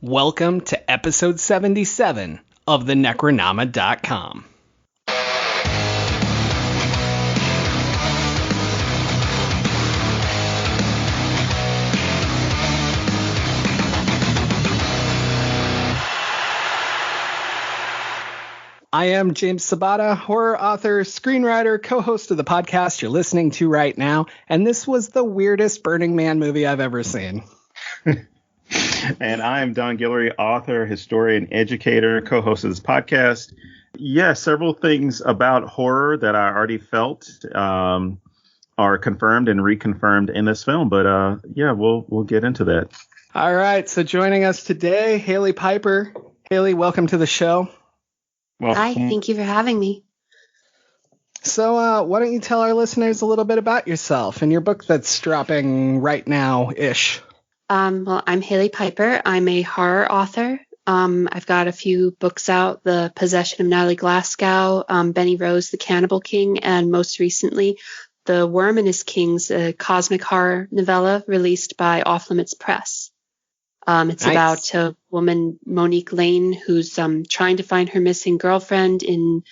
Welcome to episode 77 of the Necronama.com. I am James Sabata, horror author, screenwriter, co-host of the podcast you're listening to right now, and this was the weirdest Burning Man movie I've ever seen. And I am Don Guillory, author, historian, educator, co-host of this podcast. Several things about horror that I already felt are confirmed and reconfirmed in this film, but we'll get into that. All right, so joining us today, Hailey Piper. Hailey, welcome to the show. Well, hi, thank you for having me. So why don't you tell our listeners a little bit about yourself and your book that's dropping right now-ish? Well, I'm Hailey Piper. I'm a horror author. I've got a few books out, The Possession of Natalie Glasgow, Benny Rose, The Cannibal King, and most recently, The Worm and His Kings, a cosmic horror novella released by Off Limits Press. It's nice. About a woman, Monique Lane, who's trying to find her missing girlfriend in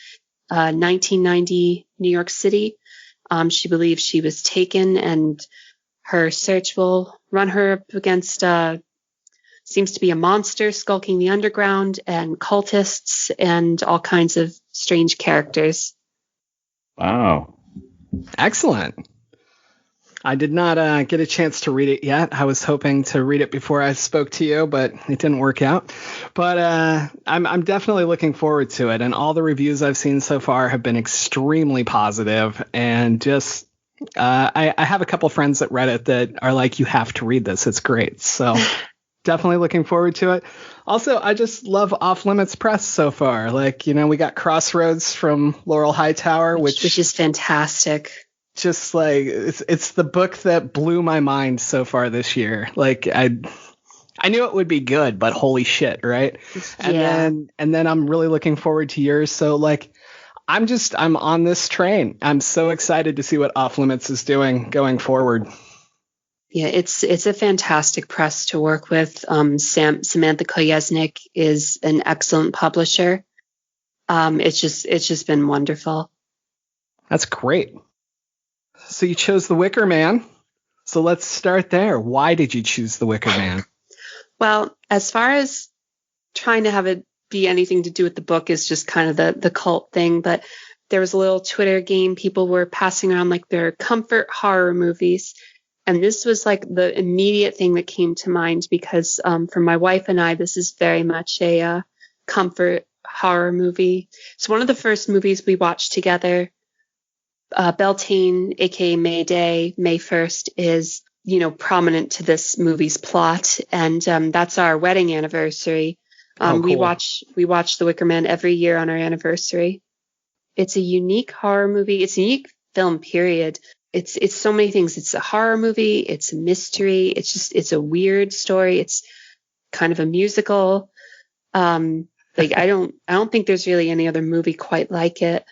1990 New York City. She believes she was taken, and her search will run her up against seems to be a monster skulking the underground, and cultists, and all kinds of strange characters. Wow. Excellent. I did not get a chance to read it yet. I was hoping to read it before I spoke to you, but it didn't work out. But I'm definitely looking forward to it. And all the reviews I've seen so far have been extremely positive. And just I have a couple friends that read it that are like, you have to read this. It's great. So definitely looking forward to it. Also, I just love Off Limits Press so far. Like, we got Crossroads from Laurel Hightower, which is fantastic. Just like it's the book that blew my mind so far this year. Like I knew it would be good, but holy shit, right? And then I'm really looking forward to yours. So like I'm on this train. I'm so excited to see what Off Limits is doing going forward. Yeah, it's a fantastic press to work with. Samantha Koyesnik is an excellent publisher. It's just been wonderful. That's great. So you chose The Wicker Man. So let's start there. Why did you choose The Wicker Man? Well, as far as trying to have it be anything to do with the book is just kind of the cult thing. But there was a little Twitter game. People were passing around like their comfort horror movies. And this was like the immediate thing that came to mind because for my wife and I, this is very much a comfort horror movie. It's one of the first movies we watched together. Beltane, aka Mayday, May 1st, is, prominent to this movie's plot. And that's our wedding anniversary. Cool. We watch The Wicker Man every year on our anniversary. It's a unique horror movie. It's a unique film, period. It's so many things. It's a horror movie. It's a mystery. It's a weird story. It's kind of a musical. I don't think there's really any other movie quite like it.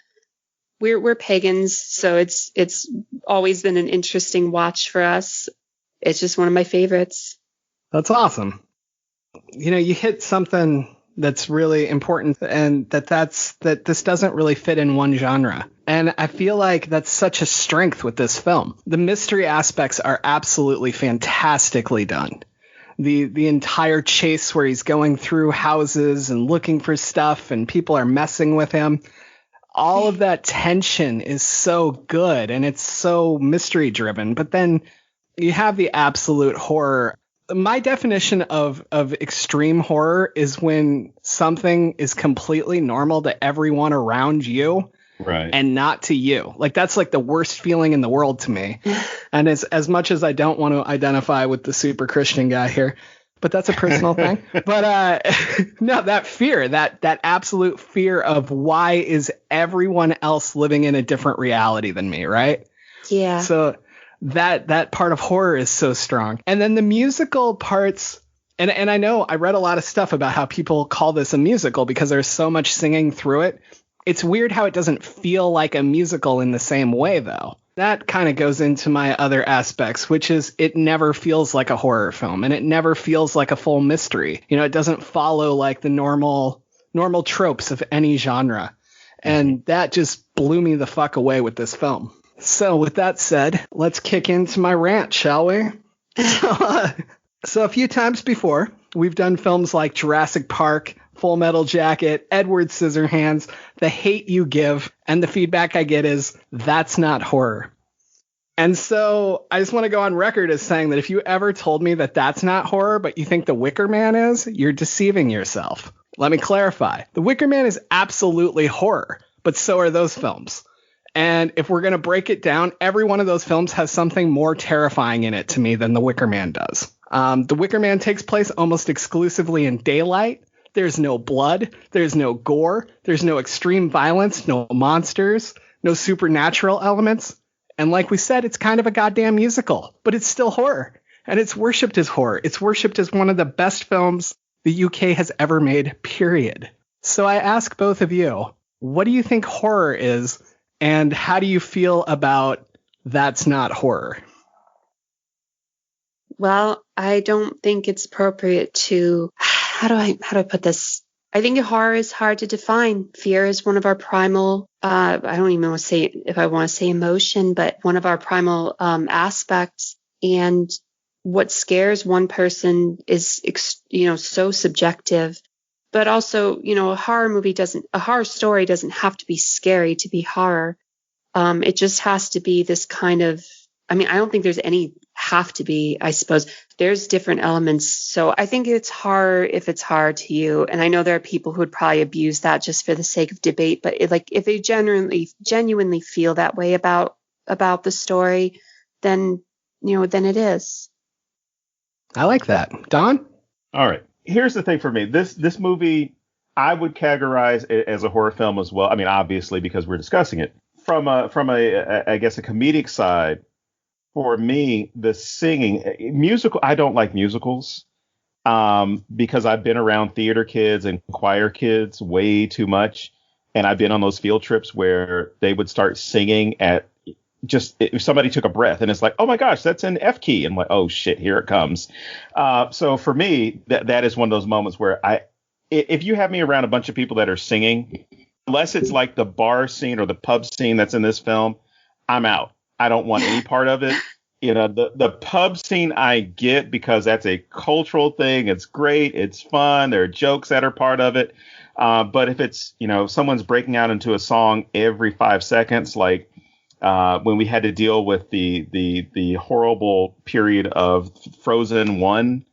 We're pagans, so it's always been an interesting watch for us. It's just one of my favorites. That's awesome. You hit something that's really important, and that this doesn't really fit in one genre. And I feel like that's such a strength with this film. The mystery aspects are absolutely fantastically done. The entire chase where he's going through houses and looking for stuff and people are messing with him. All of that tension is so good and it's so mystery driven. But then you have the absolute horror. My definition of extreme horror is when something is completely normal to everyone around you, right, and not to you. Like that's like the worst feeling in the world to me. And as much as I don't want to identify with the super Christian guy here, but that's a personal thing. But no, that fear, that absolute fear of why is everyone else living in a different reality than me, right? Yeah. So that part of horror is so strong. And then the musical parts, and I know I read a lot of stuff about how people call this a musical because there's so much singing through it. It's weird how it doesn't feel like a musical in the same way, though. that kind of goes into my other aspects, which is it never feels like a horror film and it never feels like a full mystery. You know, it doesn't follow like the normal tropes of any genre. And that just blew me the fuck away with this film. So with that said, let's kick into my rant, shall we? So a few times before, we've done films like Jurassic Park, Full Metal Jacket, Edward Scissorhands, The Hate You Give, and the feedback I get is, that's not horror. And so I just want to go on record as saying that if you ever told me that that's not horror, but you think The Wicker Man is, you're deceiving yourself. Let me clarify. The Wicker Man is absolutely horror, but so are those films. And if we're going to break it down, every one of those films has something more terrifying in it to me than The Wicker Man does. The Wicker Man takes place almost exclusively in daylight. There's no blood. There's no gore. There's no extreme violence, no monsters, no supernatural elements. And like we said, it's kind of a goddamn musical, but it's still horror. And it's worshipped as horror. It's worshipped as one of the best films the UK has ever made, period. So I ask both of you, what do you think horror is? And how do you feel about that's not horror? Well, I don't think it's appropriate to, how do I put this? I think horror is hard to define. Fear is one of our primal, I don't even want to say if I want to say emotion, but one of our primal aspects. And what scares one person is, so subjective. But also, a horror story doesn't have to be scary to be horror. It just has to be this kind of, I don't think there's any have to be, I suppose. There's different elements. So I think it's horror if it's horror to you. And I know there are people who would probably abuse that just for the sake of debate. But if they genuinely feel that way about the story, then it is. I like that. Don? All right. Here's the thing for me. This movie, I would categorize it as a horror film as well. Obviously, because we're discussing it. From a I guess a comedic side, for me, the singing musical, I don't like musicals because I've been around theater kids and choir kids way too much. And I've been on those field trips where they would start singing at just if somebody took a breath and it's like, oh my gosh, that's an F key. And I'm like, oh shit, here it comes. So for me, that is one of those moments where if you have me around a bunch of people that are singing, unless it's like the bar scene or the pub scene that's in this film, I'm out. I don't want any part of it. The pub scene I get because that's a cultural thing. It's great. It's fun. There are jokes that are part of it. But if it's, someone's breaking out into a song every 5 seconds, like when we had to deal with the horrible period of Frozen 1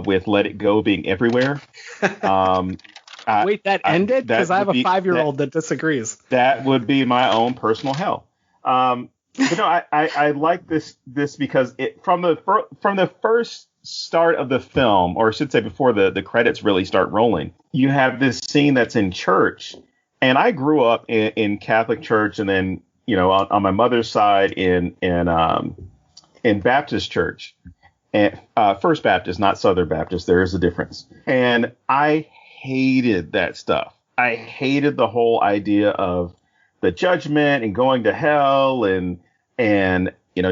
with Let It Go being everywhere. Wait, that ended? Because I have a 5-year-old that disagrees. That would be my own personal hell. But no, I like this because from the first start of the film, or I should say before the credits really start rolling, you have this scene that's in church. And I grew up in Catholic church, and then on my mother's side in Baptist church, and First Baptist, not Southern Baptist. There is a difference. And I hated that stuff. I hated the whole idea of the judgment and going to hell and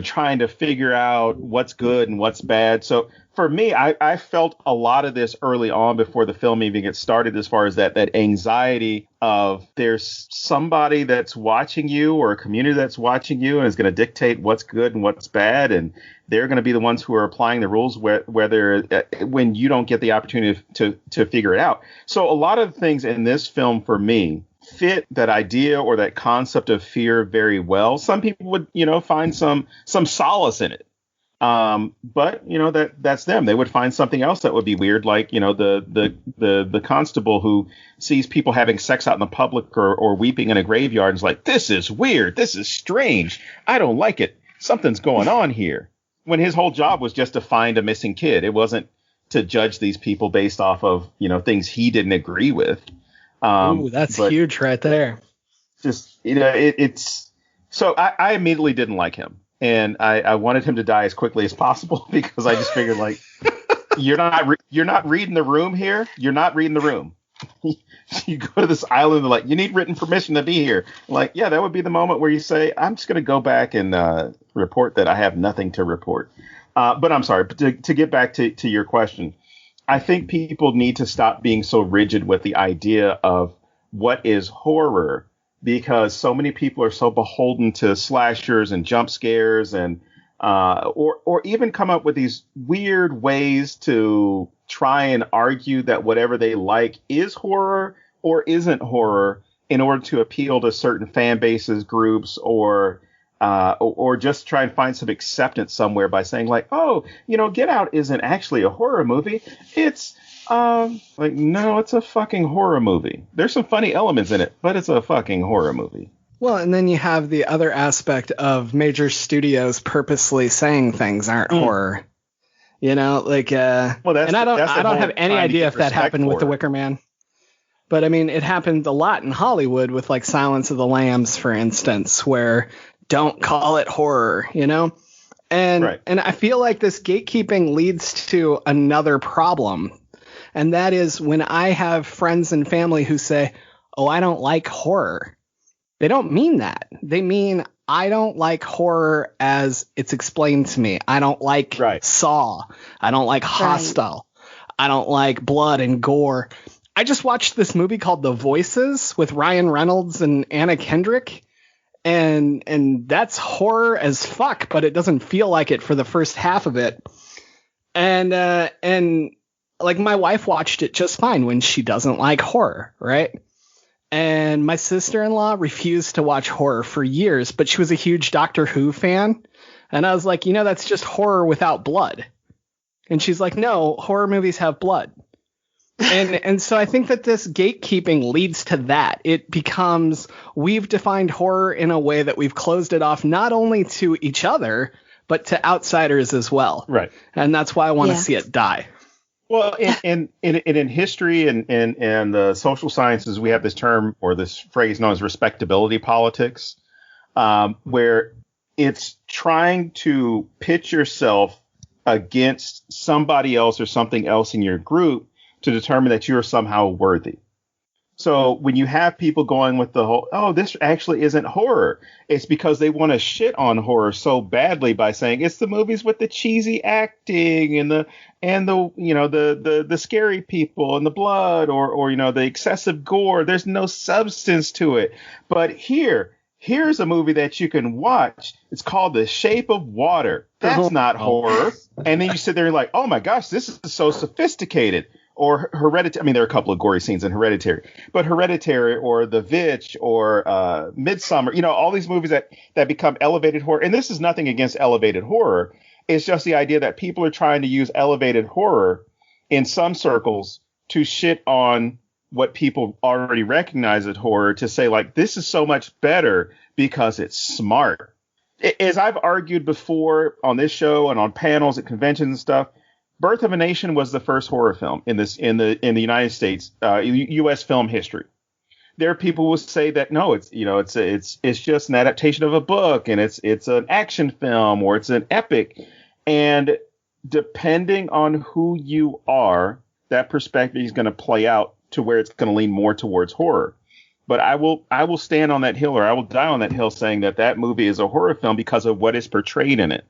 trying to figure out what's good and what's bad. So for me, I felt a lot of this early on before the film even gets started, as far as that anxiety of there's somebody that's watching you or a community that's watching you and is going to dictate what's good and what's bad. And they're going to be the ones who are applying the rules when you don't get the opportunity to figure it out. So a lot of things in this film for me fit that idea or that concept of fear very well. Some people would, find some solace in it. But that's them. They would find something else that would be weird, like, the constable who sees people having sex out in the public or weeping in a graveyard and is like, this is weird. This is strange. I don't like it. Something's going on here. When his whole job was just to find a missing kid. It wasn't to judge these people based off of, things he didn't agree with. Ooh, that's huge right there. Just, it's so I immediately didn't like him, and I wanted him to die as quickly as possible because I just figured, like, you're not reading the room here. You're not reading the room. you go to this island and like, you need written permission to be here. Like, yeah, that would be the moment where you say, I'm just going to go back and report that I have nothing to report. But I'm sorry, to get back to your question, I think people need to stop being so rigid with the idea of what is horror, because so many people are so beholden to slashers and jump scares and or even come up with these weird ways to try and argue that whatever they like is horror or isn't horror in order to appeal to certain fan bases, groups, or just try and find some acceptance somewhere by saying like, oh, Get Out isn't actually a horror movie. It's like, no, it's a fucking horror movie. There's some funny elements in it, but it's a fucking horror movie. Well, and then you have the other aspect of major studios purposely saying things aren't horror. Well, that's, and I don't have any idea if that happened with The Wicker Man. But I mean, it happened a lot in Hollywood with like Silence of the Lambs, for instance, where don't call it horror, And right. And I feel like this gatekeeping leads to another problem. And that is when I have friends and family who say, oh, I don't like horror. They don't mean that. They mean I don't like horror as it's explained to me. I don't like Saw. I don't like Hostel. I don't like blood and gore. I just watched this movie called The Voices with Ryan Reynolds and Anna Kendrick. And that's horror as fuck, but it doesn't feel like it for the first half of it. And like my wife watched it just fine when she doesn't like horror, right? And my sister-in-law refused to watch horror for years, but she was a huge Doctor Who fan. And I was like, that's just horror without blood. And she's like, no, horror movies have blood. And so I think that this gatekeeping leads to that. It becomes, we've defined horror in a way that we've closed it off not only to each other, but to outsiders as well. Right. And that's why I want to see it die. Well, in history and the social sciences, we have this term or this phrase known as respectability politics, where it's trying to pitch yourself against somebody else or something else in your group to determine that you're somehow worthy. So when you have people going with the whole, oh, this actually isn't horror, it's because they want to shit on horror so badly by saying it's the movies with the cheesy acting and the scary people and the blood or the excessive gore. There's no substance to it. But here's a movie that you can watch. It's called The Shape of Water. That's not horror. And then you sit there and like, oh my gosh, this is so sophisticated. Or Hereditary. I mean, there are a couple of gory scenes in Hereditary, but Hereditary or The Witch or Midsommar, all these movies that become elevated horror. And this is nothing against elevated horror. It's just the idea that people are trying to use elevated horror in some circles to shit on what people already recognize as horror, to say like, this is so much better because it's smart. As I've argued before on this show and on panels at conventions and stuff, Birth of a Nation was the first horror film in the United States, U.S. film history. There are people who will say that no, it's just an adaptation of a book and it's an action film or it's an epic. And depending on who you are, that perspective is going to play out to where it's going to lean more towards horror. But I will stand on that hill, or I will die on that hill, saying that movie is a horror film because of what is portrayed in it.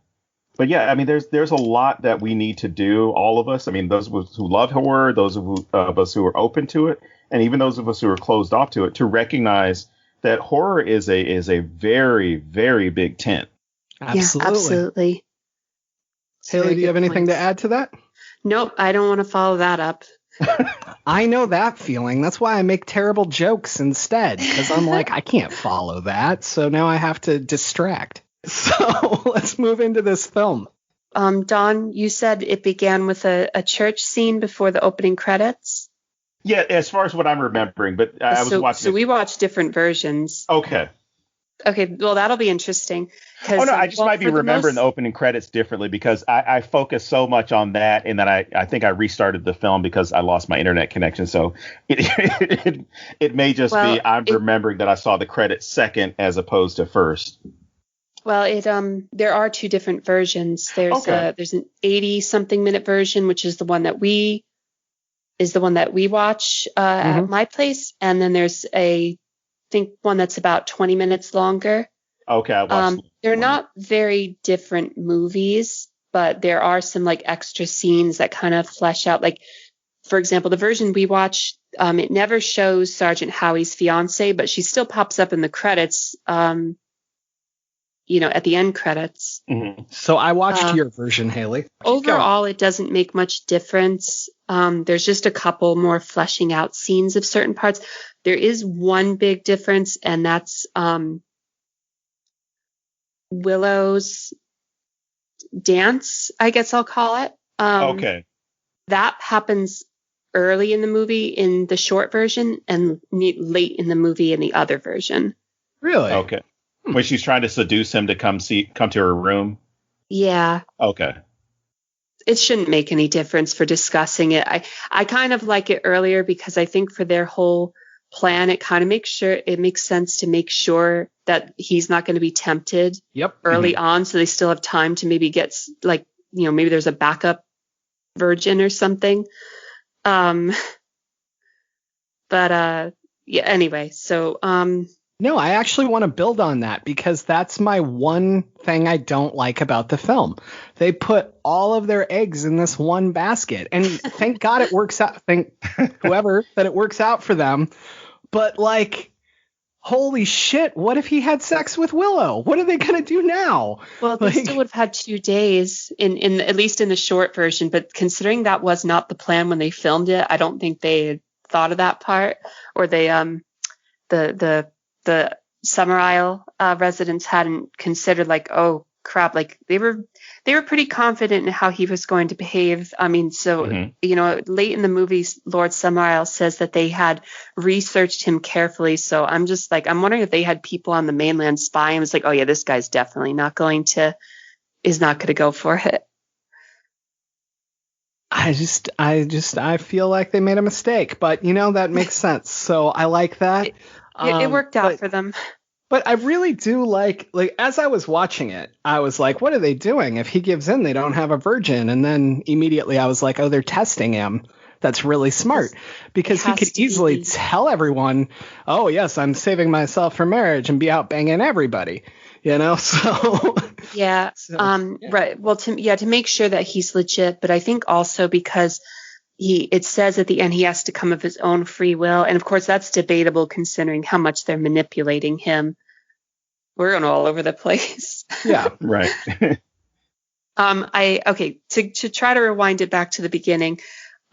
But yeah, I mean, there's a lot that we need to do, all of us. I mean, those of us who love horror, those of us who are open to it, and even those of us who are closed off to it, to recognize that horror is a very, very big tent. Absolutely. Yeah, absolutely. Hailey, do you have anything to add to that? Nope, I don't want to follow that up. I know that feeling. That's why I make terrible jokes instead, because I'm like, I can't follow that. So now I have to distract. So let's move into this film. Dawn, you said it began with a church scene before the opening credits. Yeah, as far as what I'm remembering, but I was watching. So we watched different versions. Okay. Okay, well, that'll be interesting. Oh, no, I just might be remembering the opening credits differently because I focus so much on that, and then I think I restarted the film because I lost my internet connection. So it may just be I'm remembering that I saw the credits second as opposed to first. Well, there are two different versions. There's an 80-something minute version, which is the one that we is the one that we watch at my place, and then there's I think one that's about 20 minutes longer. Okay, I watched. They're not very different movies, but there are some like extra scenes that kind of flesh out. Like, for example, the version we watch, it never shows Sergeant Howie's fiance, but she still pops up in the credits. At the end credits. Mm-hmm. So I watched your version, Hailey. Overall, it doesn't make much difference. There's just a couple more fleshing out scenes of certain parts. There is one big difference, and that's Willow's dance, I guess I'll call it. Okay. That happens early in the movie in the short version and late in the movie in the other version. Really? Okay. When she's trying to seduce him to come to her room. Yeah. Okay. It shouldn't make any difference for discussing it. I kind of like it earlier because I think for their whole plan, it kind of makes sense to make sure that he's not going to be tempted early on. So they still have time to maybe get maybe there's a backup virgin or something. Anyway, so, no, I actually want to build on that because that's my one thing I don't like about the film. They put all of their eggs in this one basket, and thank God it works out. Thank whoever that it works out for them. But like, holy shit, what if he had sex with Willow? What are they going to do now? Well, they still would have had 2 days in at least in the short version. But considering that was not the plan when they filmed it, I don't think they had thought of that part, or they the Summer Isle residents hadn't considered, like, oh crap, like they were pretty confident in how he was going to behave. I mean, so late in the movie, Lord Summer Isle says that they had researched him carefully. So I'm just like, I'm wondering if they had people on the mainland spying. It's like, oh yeah, this guy's definitely not going to go for it. I feel like they made a mistake, but that makes sense. So I like that. It worked out for them. But I really do like as I was watching it, I was like, what are they doing? If he gives in, they don't have a virgin. And then immediately I was like, oh, they're testing him. That's really smart because he could easily tell everyone, oh, yes, I'm saving myself for marriage and be out banging everybody, so. Yeah. Right. Well, to make sure that he's legit, but I think also because it says at the end he has to come of his own free will. And of course, that's debatable considering how much they're manipulating him. We're going all over the place. Yeah, right. To try to rewind it back to the beginning,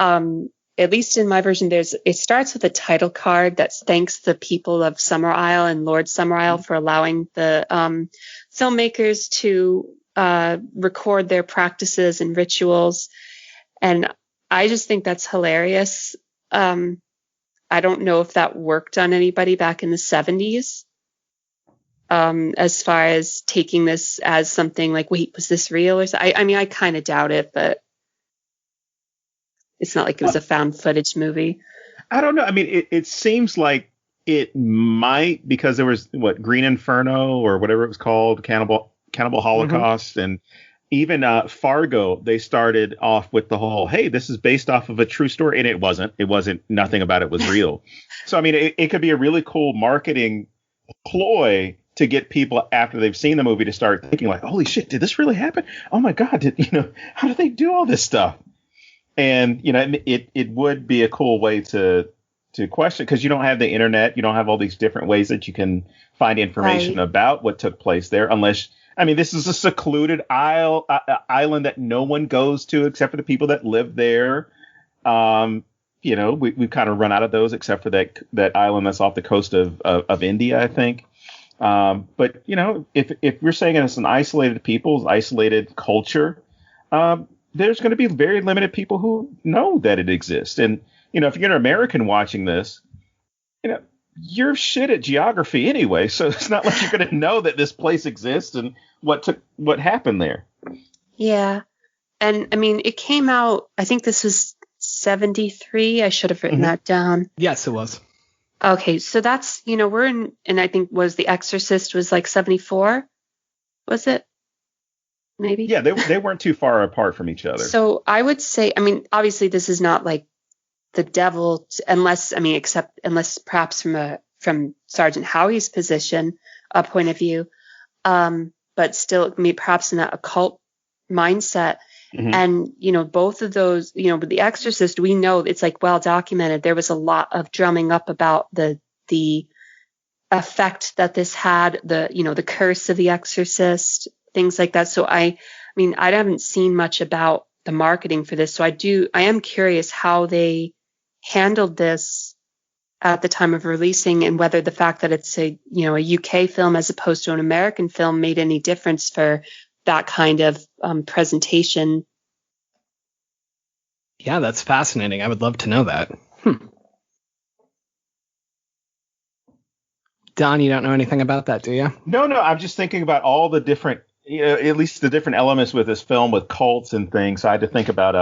at least in my version, it starts with a title card that thanks the people of Summer Isle and Lord Summer Isle for allowing the filmmakers to record their practices and rituals. And I just think that's hilarious. I don't know if that worked on anybody back in the 70s, as far as taking this as something like, wait, was this real? Or something? I mean, I kind of doubt it, but it's not like it was a found footage movie. I don't know. I mean, it seems like it might, because there was Green Inferno or whatever it was called, Cannibal Holocaust, and even Fargo, they started off with the whole, hey, this is based off of a true story. And it wasn't, nothing about it was real. So, I mean, it could be a really cool marketing ploy to get people after they've seen the movie to start thinking like, holy shit, did this really happen? Oh my God, how did they do all this stuff? And, it would be a cool way to question, because you don't have the internet. You don't have all these different ways that you can find information about what took place there, unless, I mean, this is a secluded island that no one goes to except for the people that live there. We've kind of run out of those except for that island that's off the coast of India, I think. But if you're saying it's an isolated people, isolated culture, there's going to be very limited people who know that it exists. And, if you're an American watching this, you're shit at geography anyway, so it's not like you're going to know that this place exists and what happened there. Yeah. And I mean, it came out, I think this was 73. I should have written that down. Yes, it was. Okay. So that's, we're in, and I think The Exorcist was like 74. Was it? Maybe. Yeah. They weren't too far apart from each other. So I would say, I mean, obviously this is not like the devil, unless perhaps from Sergeant Howie's position, point of view, but still, perhaps in that occult mindset. Mm-hmm. And, both of those, with The Exorcist, we know it's like well documented. There was a lot of drumming up about the effect that this had, the curse of The Exorcist, things like that. So I haven't seen much about the marketing for this. So I am curious how they handled this at the time of releasing, and whether the fact that it's a UK film as opposed to an American film made any difference for that kind of presentation. Yeah, that's fascinating. I would love to know that. Don, you don't know anything about that, do you? No, I'm just thinking about all the different, at least the different elements with this film with cults and things. So I had to think about,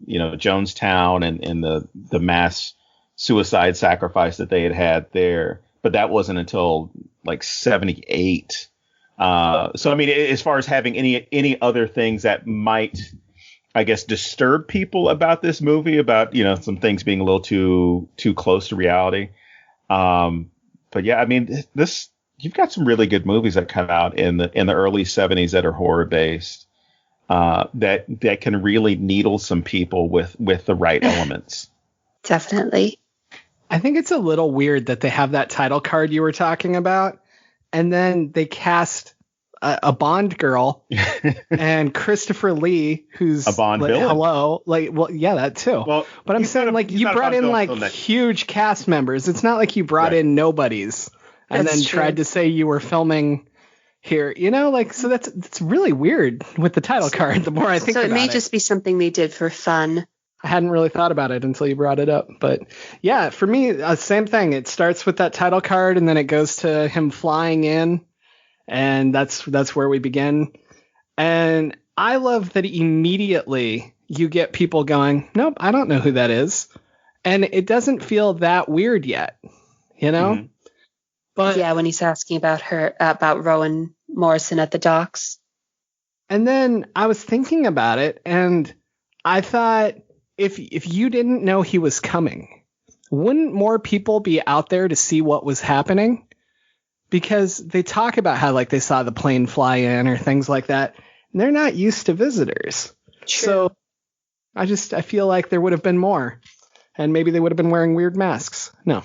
Jonestown and the mass suicide sacrifice that they had there. But that wasn't until like 78. So, as far as having any other things that might, I guess, disturb people about this movie, about, some things being a little too close to reality. But yeah, you've got some really good movies that come out in the early 70s that are horror based, that can really needle some people with the right elements. Definitely. I think it's a little weird that they have that title card you were talking about, and then they cast a Bond girl and Christopher Lee, who's a Bond villain. Hello, yeah, that too. Well, but I'm saying, you brought in huge cast members. It's not like you brought in nobodies and then tried to say you were filming here. So that's really weird with the title card. The more I think about it, so it may just be something they did for fun. I hadn't really thought about it until you brought it up. But yeah, for me, same thing. It starts with that title card, and then it goes to him flying in. And that's where we begin. And I love that immediately you get people going, nope, I don't know who that is. And it doesn't feel that weird yet, Mm-hmm. But yeah, when he's asking about Rowan Morrison at the docks. And then I was thinking about it, and I thought, if you didn't know he was coming, wouldn't more people be out there to see what was happening? Because they talk about how they saw the plane fly in or things like that. And they're not used to visitors. True. So I feel like there would have been more. And maybe they would have been wearing weird masks. No.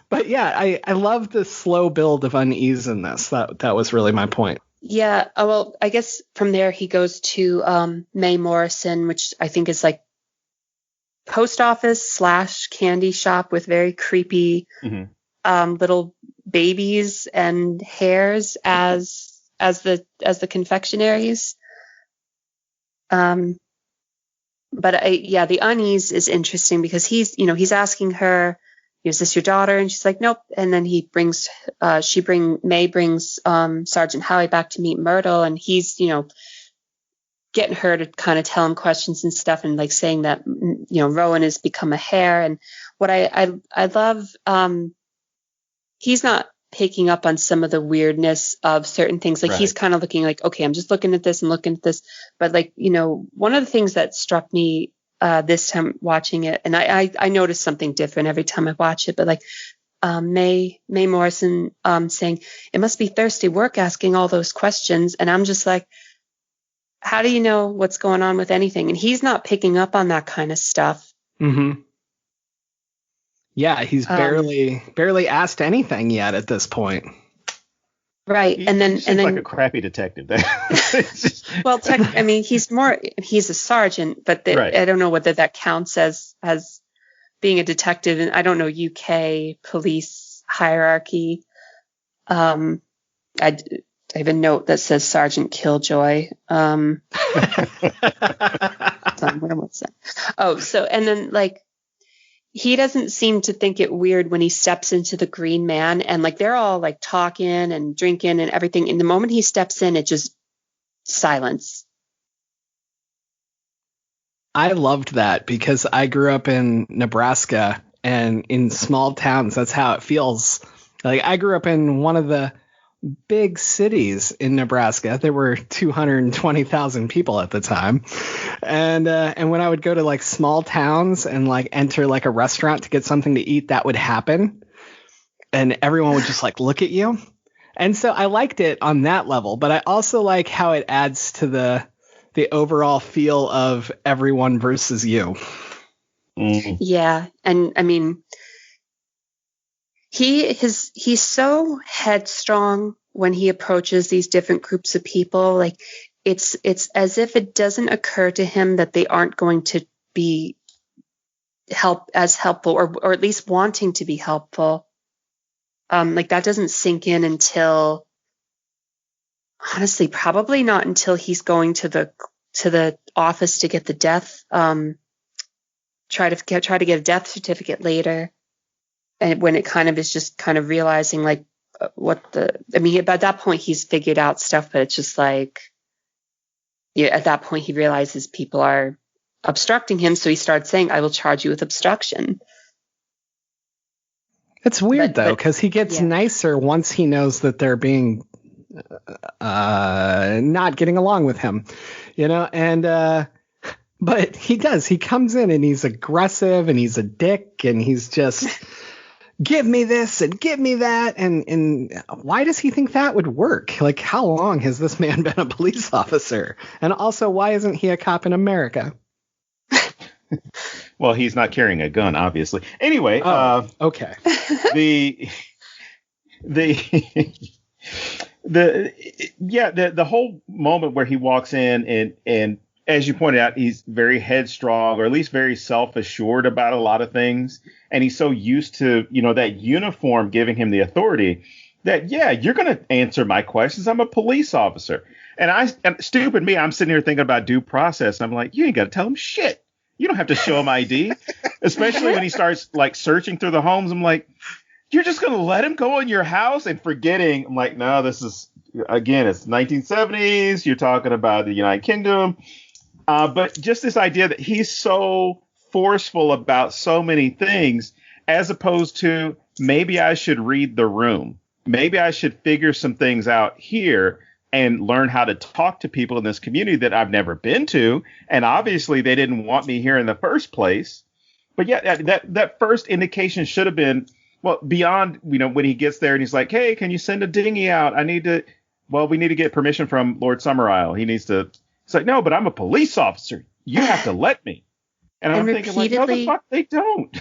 But yeah, I love the slow build of unease in this. That was really my point. Yeah. Well, I guess from there he goes to Mae Morrison, which I think is like post office / candy shop with very creepy little babies and hares as the confectionaries. But the unease is interesting because he's asking her, is this your daughter? And she's like, nope. And then Mae brings Sergeant Howie back to meet Myrtle, and he's getting her to kind of tell him questions and stuff, and saying that Rowan has become a hare. And what I love, he's not picking up on some of the weirdness of certain things. Right. He's kind of looking okay, I'm just looking at this and looking at this. But one of the things that struck me this time watching it, and I noticed something different every time I watch it, but Mae Morrison saying, it must be thirsty work asking all those questions. And I'm just like, how do you know what's going on with anything? And he's not picking up on that kind of stuff. Mm-hmm. Yeah, he's barely asked anything yet at this point. Right, and then like a crappy detective. Well, he's a sergeant, but right. I don't know whether that counts as being a detective. And I don't know UK police hierarchy. I have a note that says Sergeant Killjoy. Somewhere, what's that? Oh, so and then he doesn't seem to think it weird when he steps into the Green Man, and they're all talking and drinking and everything. And the moment he steps in, it just silence. I loved that because I grew up in Nebraska, and in small towns, that's how it feels. I grew up in one of the big cities in Nebraska. There were 220,000 people at the time. And when I would go to like small towns and like enter like a restaurant to get something to eat, that would happen. And everyone would just like look at you. And so I liked it on that level, but I also like how it adds to the overall feel of everyone versus you. Yeah. And I mean, he's so headstrong when he approaches these different groups of people. Like it's as if it doesn't occur to him that they aren't going to be helpful or at least wanting to be helpful. Like that doesn't sink in until, honestly, probably not until he's going to the office to get the death, try to get a death certificate later. And when it kind of is just kind of realizing like at that point he's figured out stuff, but it's just like, yeah, at that point he realizes people are obstructing him. So he starts saying, I will charge you with obstruction. It's weird though, because he gets nicer once he knows that they're being not getting along with him, and but he comes in and he's aggressive and he's a dick and he's just give me this and give me that. And why does he think that would work? Like, how long has this man been a police officer? And also, why isn't he a cop in America? Well, he's not carrying a gun, obviously. Anyway, okay. The whole moment where he walks in and as you pointed out, he's very headstrong, or at least very self-assured about a lot of things. And he's so used to, that uniform giving him the authority that, you're going to answer my questions. I'm a police officer. And stupid me, I'm sitting here thinking about due process. I'm like, you ain't got to tell him shit. You don't have to show him ID, especially when he starts like searching through the homes. I'm like, you're just going to let him go in your house and forgetting. I'm like, no, this is, again, it's 1970s. You're talking about the United Kingdom. But just this idea that he's so forceful about so many things, as opposed to maybe I should read the room. Maybe I should figure some things out here and learn how to talk to people in this community that I've never been to. And obviously they didn't want me here in the first place. But that first indication should have been, well, beyond, when he gets there and he's like, hey, can you send a dinghy out? we need to get permission from Lord Summerisle. He needs to. It's like, no, but I'm a police officer. You have to let me. And I'm thinking, like, no, the fuck, they don't.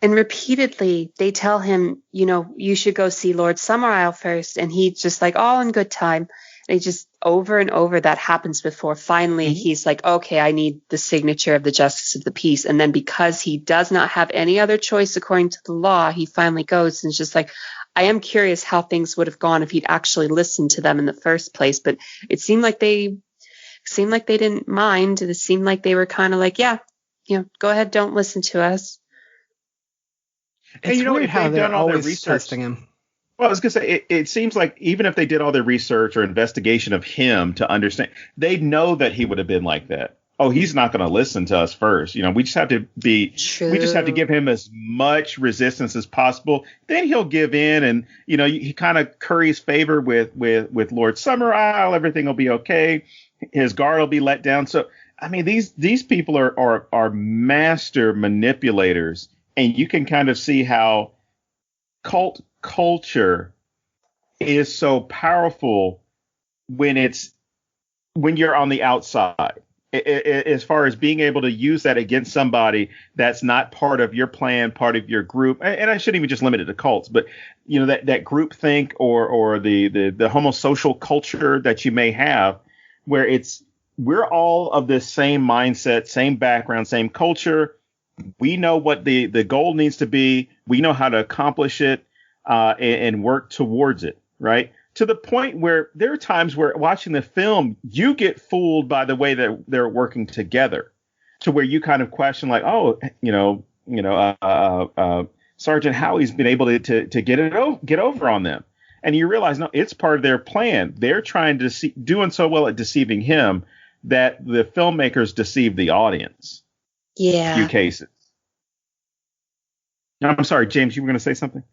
And repeatedly, they tell him, you should go see Lord Summerisle first. And he's just like, all in good time. And he just over and over that happens before finally he's like, okay, I need the signature of the Justice of the Peace. And then because he does not have any other choice according to the law, he finally goes and is just like, I am curious how things would have gone if he'd actually listened to them in the first place. But it seemed like they didn't mind. It seemed like they were kind of like, go ahead, don't listen to us. It's weird how they're always testing him. Well, I was going to say, it seems like even if they did all their research or investigation of him to understand, they know that he would have been like that. Oh, he's not going to listen to us first. We just have to we just have to give him as much resistance as possible. Then he'll give in and, he kind of curries favor with Lord Summerisle. Everything will be okay. His guard will be let down. So, I mean, these people are master manipulators, and you can kind of see how cult culture is so powerful when you're on the outside. As far as being able to use that against somebody that's not part of your plan, part of your group. And I shouldn't even just limit it to cults, but that group think or the homosocial culture that you may have, where we're all of this same mindset, same background, same culture. We know what the goal needs to be. We know how to accomplish it and work towards it. Right. To the point where there are times where watching the film, you get fooled by the way that they're working together, to where you kind of question like, Sergeant Howie's been able to get over on them. And you realize, no, it's part of their plan. They're trying to doing so well at deceiving him that the filmmakers deceive the audience. Yeah. In a few cases. I'm sorry, James, you were going to say something?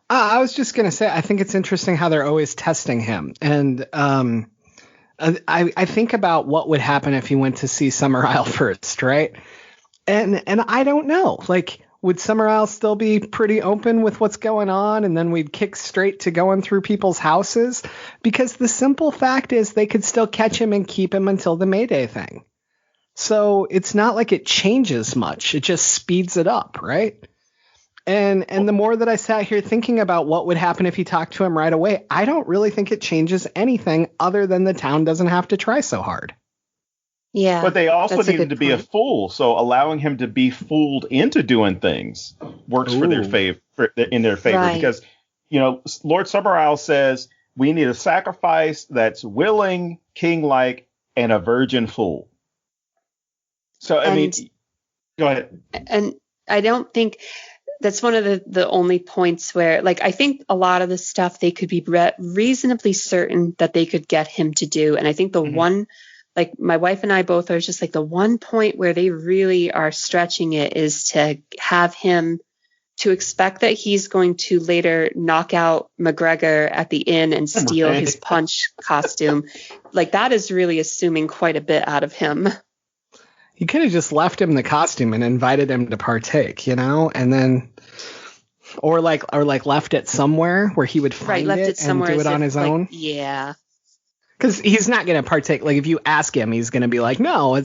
I was just going to say, I think it's interesting how they're always testing him. And I think about what would happen if he went to see Summer Isle first, right? And I don't know. Like, would Summer Isle still be pretty open with what's going on? And then we'd kick straight to going through people's houses? Because the simple fact is they could still catch him and keep him until the Mayday thing. So it's not like it changes much. It just speeds it up, right? And the more that I sat here thinking about what would happen if he talked to him right away, I don't really think it changes anything other than the town doesn't have to try so hard. Yeah. But they also needed to be a fool, so allowing him to be fooled into doing things works for their favor, right. Because, Lord Summer Isle says we need a sacrifice that's willing, king-like, and a virgin fool. So, I mean, go ahead. And I don't think that's one of the only points where, like, I think a lot of the stuff they could be reasonably certain that they could get him to do. And I think the one, like, my wife and I both are just like, the one point where they really are stretching it is to have him to expect that he's going to later knock out McGregor at the inn and steal his punch costume. Like, that is really assuming quite a bit out of him. You could have just left him the costume and invited him to partake, and then, or left it somewhere where he would find it and do it on his own. Yeah. Because he's not going to partake. Like, if you ask him, he's going to be like, no,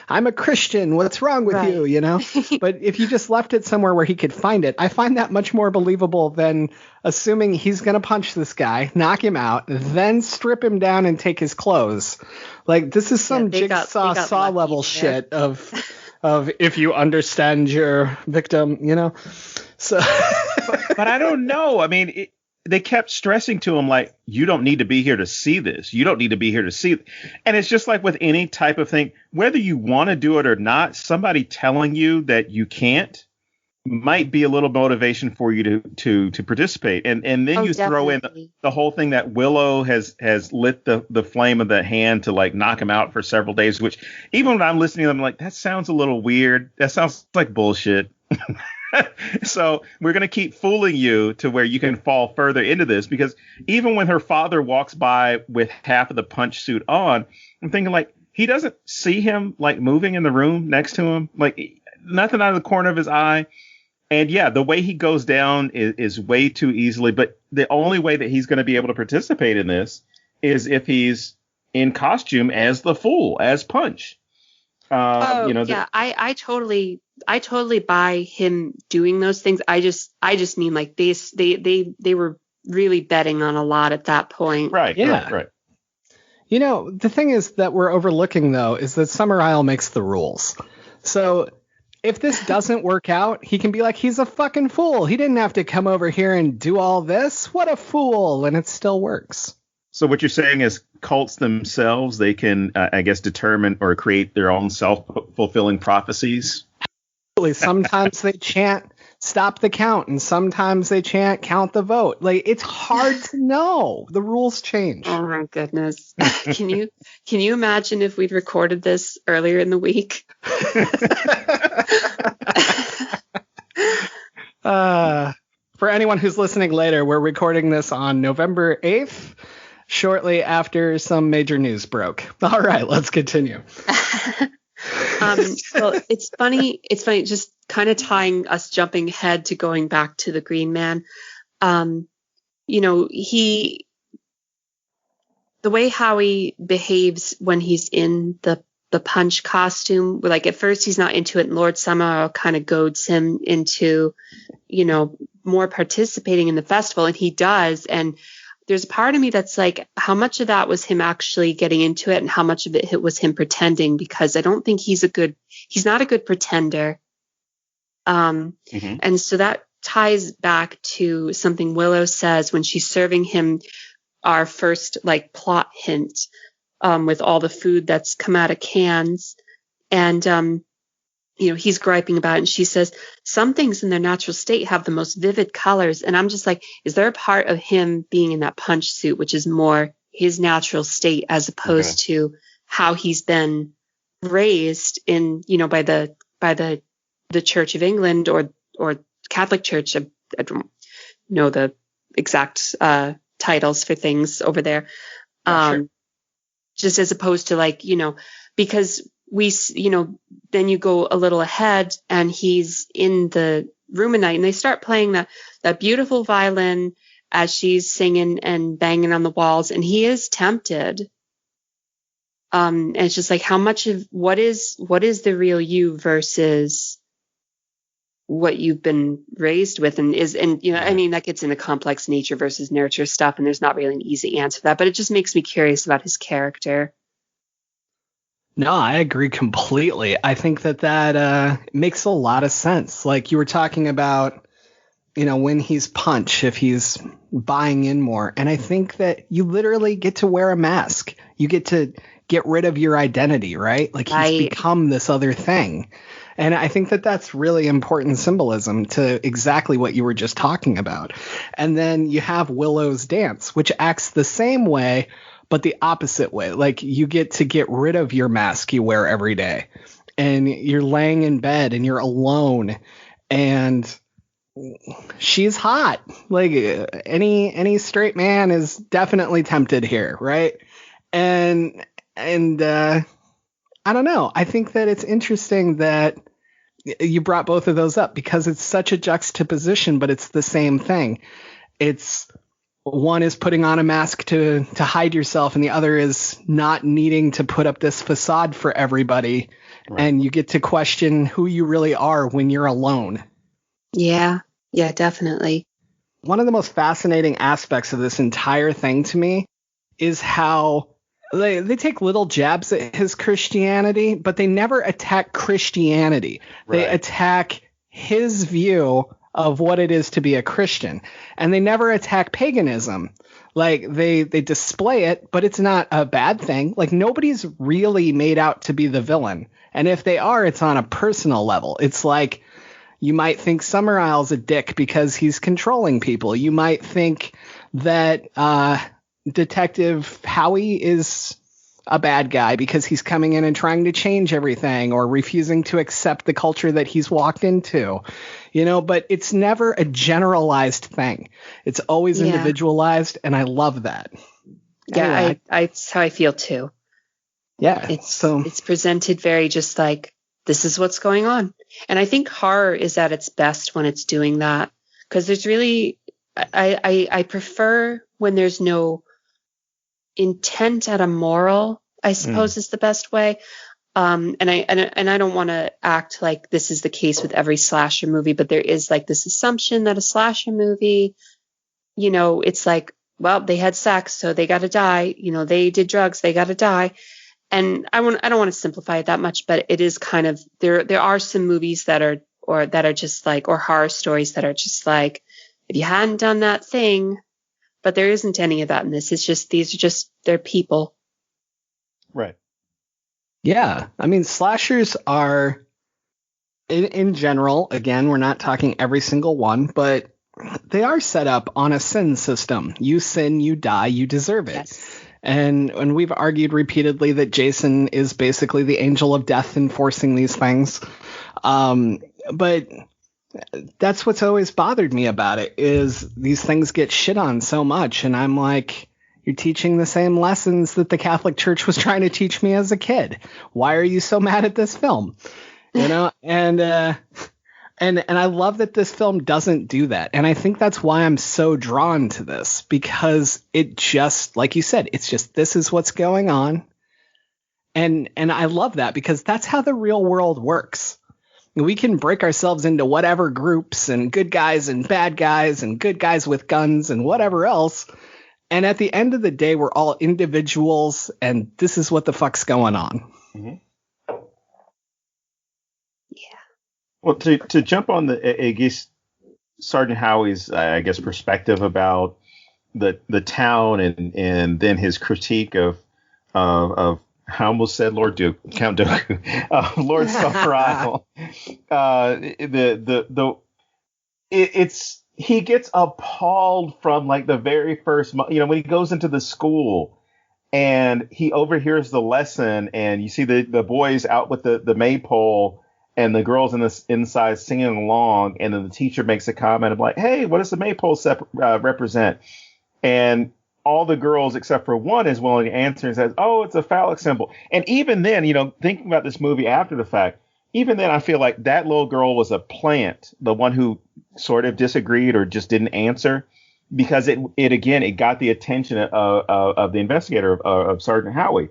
I'm a Christian. What's wrong with you? But if you just left it somewhere where he could find it, I find that much more believable than assuming he's going to punch this guy, knock him out, then strip him down and take his clothes. Like, this is some jigsaw saw level shit of if you understand your victim, So, but I don't know. I mean, they kept stressing to him, like, you don't need to be here to see this. You don't need to be here to see it. And it's just like with any type of thing, whether you want to do it or not, somebody telling you that you can't might be a little motivation for you to participate. And then you throw in the whole thing that Willow has lit the flame of the hand to, like, knock him out for several days, which even when I'm listening to them, I'm like, that sounds a little weird. That sounds like bullshit. So we're going to keep fooling you to where you can fall further into this, because even when her father walks by with half of the punch suit on, I'm thinking, like, he doesn't see him, like, moving in the room next to him, like, nothing out of the corner of his eye. And yeah, the way he goes down is way too easily. But the only way that he's going to be able to participate in this is if he's in costume as the fool, as Punch. I totally buy him doing those things. I just mean, like, they were really betting on a lot at that point. Right. Yeah. Right. The thing is that we're overlooking, though, is that Summer Isle makes the rules. So if this doesn't work out, he can be like, he's a fucking fool. He didn't have to come over here and do all this. What a fool. And it still works. So what you're saying is cults themselves, they can, I guess, determine or create their own self-fulfilling prophecies. Sometimes they chant, stop the count, and sometimes they chant, count the vote. Like, it's hard to know. The rules change. Oh my goodness. Can you imagine if we'd recorded this earlier in the week? For anyone who's listening later, we're recording this on November 8th. Shortly after some major news broke. All right, let's continue. Well, it's funny, just kind of jumping ahead to going back to the Green Man. The way Howie behaves when he's in the Punch costume, like, at first he's not into it, and Lord Summer kind of goads him into, more participating in the festival, and he does. And there's a part of me that's like, how much of that was him actually getting into it, and how much of it was him pretending? Because I don't think he's not a good pretender. And so that ties back to something Willow says when she's serving him our first, like, plot hint, with all the food that's come out of cans. And, he's griping about it, and she says, some things in their natural state have the most vivid colors. And I'm just like, is there a part of him being in that Punch suit, which is more his natural state, as opposed to how he's been raised in, by the Church of England or Catholic Church? I don't know the exact titles for things over there. Sure. Just as opposed to like, because then you go a little ahead and he's in the room at night and they start playing that beautiful violin as she's singing and banging on the walls, and he is tempted. And it's just like, how much of what is the real you versus what you've been raised with, I mean, that gets into complex nature versus nurture stuff, and there's not really an easy answer to that, but it just makes me curious about his character. No, I agree completely. I think that makes a lot of sense. Like you were talking about, when he's Punch, if he's buying in more. And I think that you literally get to wear a mask. You get to get rid of your identity, right? Like he's become this other thing. And I think that that's really important symbolism to exactly what you were just talking about. And then you have Willow's dance, which acts the same way, but the opposite way. Like you get to get rid of your mask you wear every day, and you're laying in bed and you're alone, and she's hot. Like any straight man is definitely tempted here, right? And I don't know. I think that it's interesting that you brought both of those up because it's such a juxtaposition, but it's the same thing. It's one is putting on a mask to hide yourself, and the other is not needing to put up this facade for everybody. Right. And you get to question who you really are when you're alone. Yeah, definitely. One of the most fascinating aspects of this entire thing to me is how they take little jabs at his Christianity, but they never attack Christianity. Right. They attack his view of what it is to be a Christian. And they never attack paganism. Like they display it, but it's not a bad thing. Like nobody's really made out to be the villain. And if they are, it's on a personal level. It's like you might think Summerisle's a dick because he's controlling people. You might think that Detective Howie is a bad guy because he's coming in and trying to change everything or refusing to accept the culture that he's walked into, but it's never a generalized thing. It's always individualized, and I love that. Yeah, anyway. That's how I feel too. Yeah. It's presented very just like, this is what's going on. And I think horror is at its best when it's doing that, because there's really, I prefer when there's no intent at a moral, I suppose is the best way. And I don't want to act like this is the case with every slasher movie, but there is like this assumption that a slasher movie, it's like, well, they had sex, so they got to die. They did drugs, they got to die. And I don't want to simplify it that much, but it is kind of, there are some movies that are just like, or horror stories that are just like, if you hadn't done that thing, but there isn't any of that in this. It's just, they're people. Right. Yeah. I mean, slashers are, in general, again, we're not talking every single one, but they are set up on a sin system. You sin, you die, you deserve it. Yes. And we've argued repeatedly that Jason is basically the angel of death enforcing these things. But that's what's always bothered me about it, is these things get shit on so much. And I'm like, you're teaching the same lessons that the Catholic Church was trying to teach me as a kid. Why are you so mad at this film? And I love that this film doesn't do that. And I think that's why I'm so drawn to this, because it just, like you said, it's just, this is what's going on. And I love that, because that's how the real world works. We can break ourselves into whatever groups, and good guys and bad guys and good guys with guns and whatever else. And at the end of the day, we're all individuals, and this is what the fuck's going on. Mm-hmm. Well, to jump on I guess, Sergeant Howie's, perspective about the town and then his critique of I almost said Count Dooku, Lord Summerisle. He gets appalled from like the very first, when he goes into the school and he overhears the lesson, and you see the boys out with the maypole. and the girls inside singing along, and then the teacher makes a comment of like, hey, what does the maypole represent? And all the girls except for one is willing to answer and says, oh, it's a phallic symbol. And even then, thinking about this movie after the fact, even then I feel like that little girl was a plant, the one who sort of disagreed or just didn't answer, because it got the attention of the investigator, of Sergeant Howie.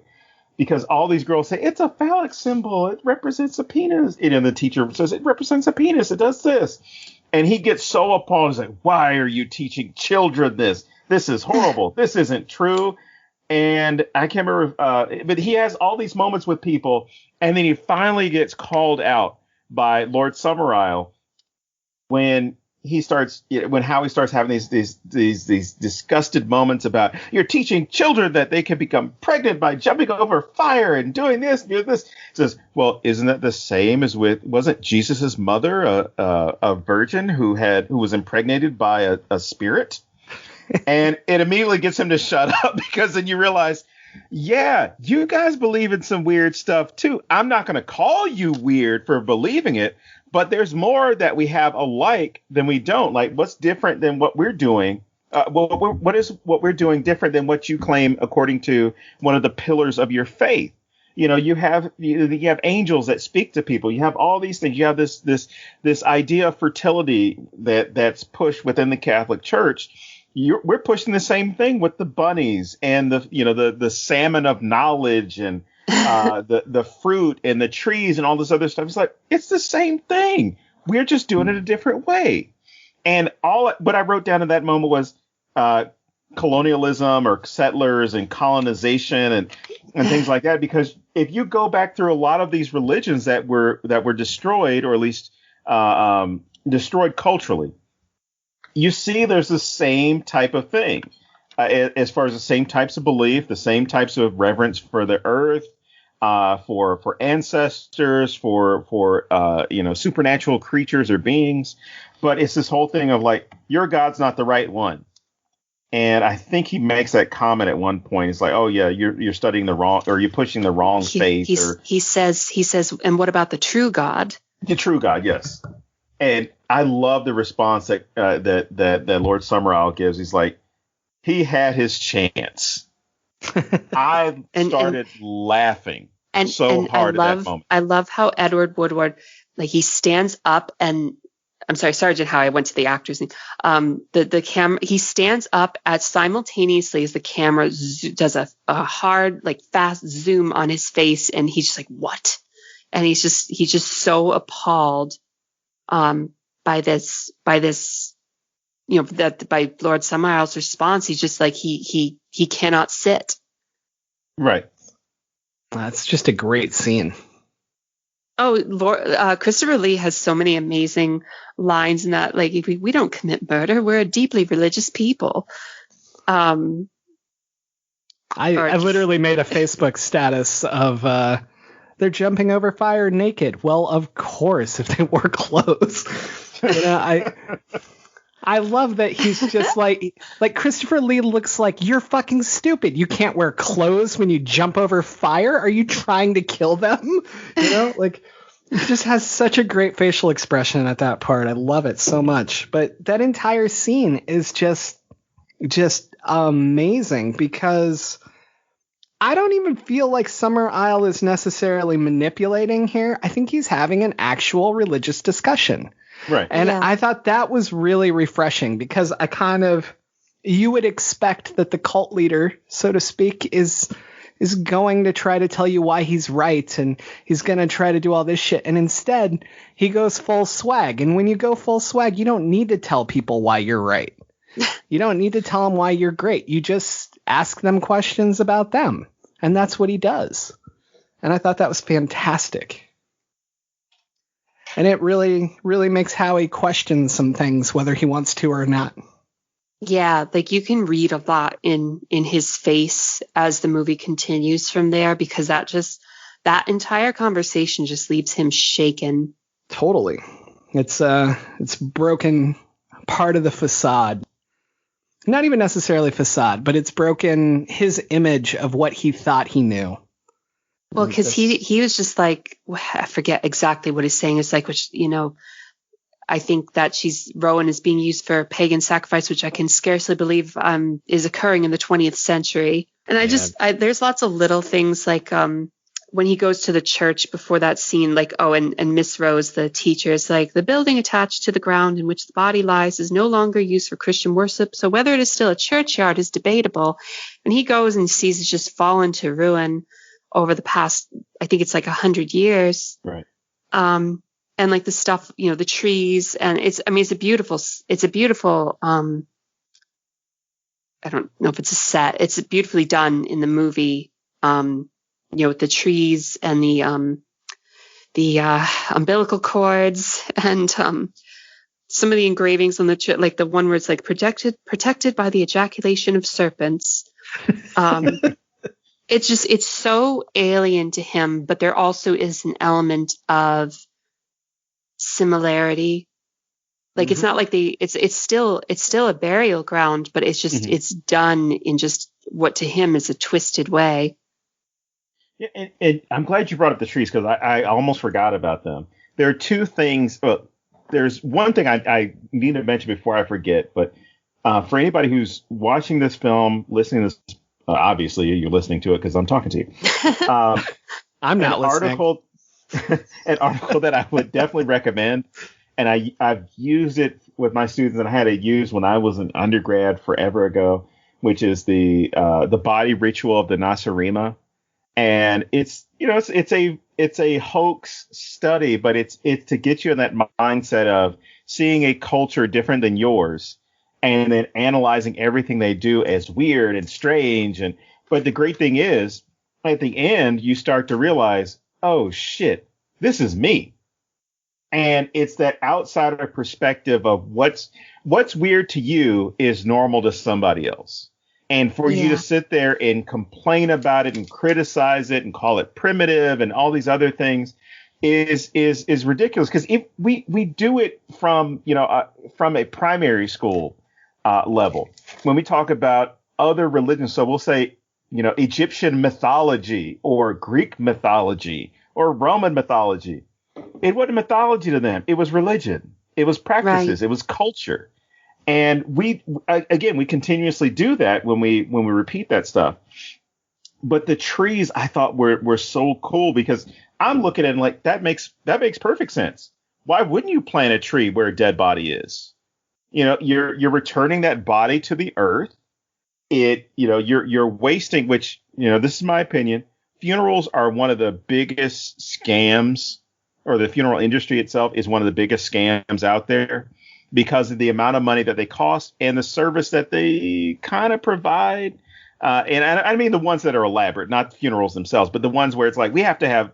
Because all these girls say, it's a phallic symbol. It represents a penis. And the teacher says, it represents a penis. It does this. And he gets so appalled. He's like, why are you teaching children this? This is horrible. This isn't true. And I can't remember. But he has all these moments with people. And then he finally gets called out by Lord Summerisle when Howie starts having these disgusted moments about, you're teaching children that they can become pregnant by jumping over fire and doing this. He says, well, isn't that the same as wasn't Jesus's mother a virgin who was impregnated by a spirit? And it immediately gets him to shut up, because then you realize, yeah, you guys believe in some weird stuff too. I'm not going to call you weird for believing it, but there's more that we have alike than we don't. Like, what's different than what we're doing? What is what we're doing different than what you claim according to one of the pillars of your faith? You have angels that speak to people. You have all these things. You have this idea of fertility that's pushed within the Catholic Church. We're pushing the same thing with the bunnies and the salmon of knowledge and the fruit and the trees and all this other stuff. It's like, it's the same thing. We're just doing it a different way. And what I wrote down in that moment was colonialism or settlers and colonization and things like that. Because if you go back through a lot of these religions that were destroyed, or at least destroyed culturally, you see there's the same type of thing as far as the same types of belief, the same types of reverence for the earth, for ancestors, for supernatural creatures or beings. But it's this whole thing of like, your God's not the right one. And I think he makes that comment at one point. He's like, oh yeah, you're studying the wrong, or you're pushing the wrong faith. He says, and what about the true God? The true God, yes. And I love the response that Lord Summerisle gives. He's like, he had his chance. I started laughing so hard at that moment. I love how Edward Woodward, like, he stands up and, I'm sorry, Sergeant Howie, I went to the actor's name. The camera, he stands up at simultaneously as the camera does a hard, like, fast zoom on his face, and he's just like, what? And he's just so appalled by this, by Lord Summerisle's response. He's just like, he cannot sit. Right. That's just a great scene. Oh, Christopher Lee has so many amazing lines in that. Like, we don't commit murder. We're a deeply religious people. I literally made a Facebook status of they're jumping over fire naked. Well, of course, if they wore clothes. I love that he's just like Christopher Lee looks like, you're fucking stupid. You can't wear clothes when you jump over fire. Are you trying to kill them? Like, he just has such a great facial expression at that part. I love it so much. But that entire scene is just amazing, because I don't even feel like Summerisle is necessarily manipulating here. I think he's having an actual religious discussion. Right. And yeah. I thought that was really refreshing, because you would expect that the cult leader, so to speak, is going to try to tell you why he's right, and he's going to try to do all this shit. And instead, he goes full swag. And when you go full swag, you don't need to tell people why you're right. You don't need to tell them why you're great. You just ask them questions about them. And that's what he does. And I thought that was fantastic. And it really, really makes Howie question some things, whether he wants to or not. Yeah, like, you can read a lot in his face as the movie continues from there, because that entire conversation just leaves him shaken. Totally. It's broken part of the facade. Not even necessarily facade, but it's broken his image of what he thought he knew. Well, because he was just like, I forget exactly what he's saying. It's like, which, I think that Rowan is being used for pagan sacrifice, which I can scarcely believe is occurring in the 20th century. And there's lots of little things like when he goes to the church before that scene, like, and Miss Rose, the teacher, is like, the building attached to the ground in which the body lies is no longer used for Christian worship. So whether it is still a churchyard is debatable. And he goes and sees it just fallen to ruin over the past, I think it's like 100 years. Right. And like the stuff, the trees, and it's a beautiful, I don't know if it's a set. It's beautifully done in the movie, with the trees and the umbilical cords and some of the engravings on the like the one where it's like protected by the ejaculation of serpents. It's so alien to him, but there also is an element of similarity. Like it's not like it's still a burial ground, but it's just it's done in just what to him is a twisted way. Yeah, and I'm glad you brought up the trees because I almost forgot about them. There are two things. There's one thing I need to mention before I forget, but for anybody who's watching this film, listening to this, obviously you're listening to it because I'm talking to you. I'm not listening. An article that I would definitely recommend, and I've used it with my students, and I had it used when I was an undergrad forever ago, which is the body ritual of the Nasarima. And it's a hoax study, but it's to get you in that mindset of seeing a culture different than yours and then analyzing everything they do as weird and strange. But the great thing is at the end, you start to realize, oh shit, this is me. And it's that outsider perspective of what's weird to you is normal to somebody else. And for you to sit there and complain about it and criticize it and call it primitive and all these other things is ridiculous. Because if we do it from a primary school level, when we talk about other religions, so we'll say, Egyptian mythology or Greek mythology or Roman mythology. It wasn't mythology to them. It was religion. It was practices. Right. It was culture. And we continuously do that when we repeat that stuff. But the trees, I thought were so cool because I'm looking at it like that makes perfect sense. Why wouldn't you plant a tree where a dead body is? You're returning that body to the earth. You're wasting, which, this is my opinion. Funerals are one of the biggest scams, or the funeral industry itself is one of the biggest scams out there because of the amount of money that they cost and the service that they kind of provide. And I mean the ones that are elaborate, not funerals themselves, but the ones where it's like we have to have,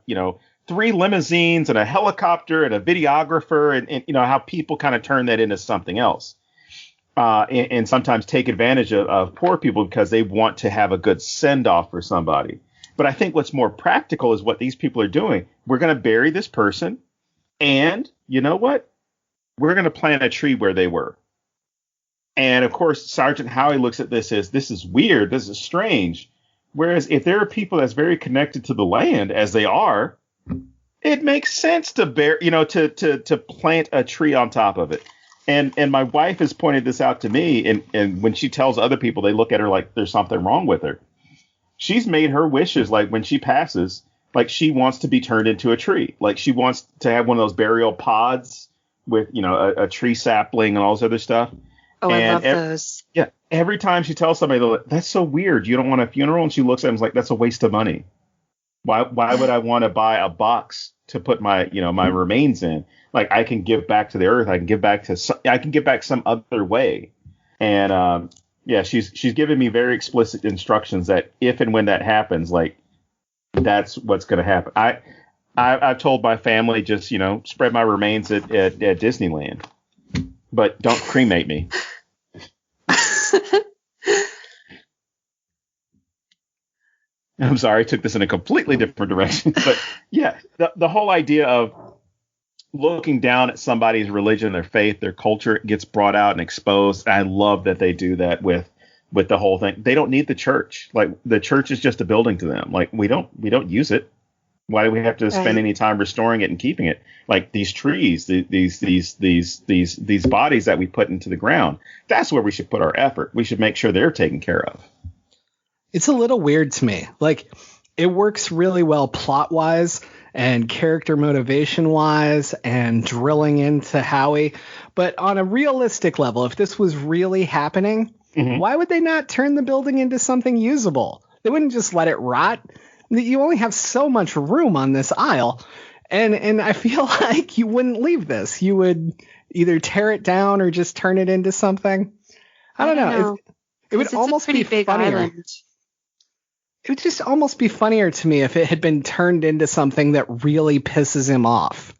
3 limousines and a helicopter and a videographer and how people kind of turn that into something else. And sometimes take advantage of poor people because they want to have a good send off for somebody. But I think what's more practical is what these people are doing. We're going to bury this person. And you know what? We're going to plant a tree where they were. And of course, Sergeant Howie looks at this as this is weird. This is strange. Whereas if there are people that's very connected to the land, as they are, it makes sense to to plant a tree on top of it. And my wife has pointed this out to me. And when she tells other people, they look at her like there's something wrong with her. She's made her wishes like when she passes, like she wants to be turned into a tree. Like she wants to have one of those burial pods with, a tree sapling and all this other stuff. Oh, and I love those. Yeah. Every time she tells somebody, like, that's so weird. You don't want a funeral? And she looks at him like, that's a waste of money. Why would I want to buy a box to put my, my remains in? Like I can give back to the earth. I can give back some other way. And, she's given me very explicit instructions that if and when that happens, like that's what's going to happen. I've told my family just, spread my remains at Disneyland, but don't cremate me. I'm sorry, I took this in a completely different direction. But yeah, the whole idea of looking down at somebody's religion, their faith, their culture gets brought out and exposed. I love that they do that with the whole thing. They don't need the church. Like the church is just a building to them. Like we don't use it. Why do we have to spend any time restoring it and keeping it? Like these trees, these bodies that we put into the ground. That's where we should put our effort. We should make sure they're taken care of. It's a little weird to me. Like, it works really well plot wise and character motivation wise and drilling into Howie. But on a realistic level, if this was really happening, why would they not turn the building into something usable? They wouldn't just let it rot. You only have so much room on this aisle. And I feel like you wouldn't leave this. You would either tear it down or just turn it into something. I don't know. It would almost be funnier. Island. It would just almost be funnier to me if it had been turned into something that really pisses him off.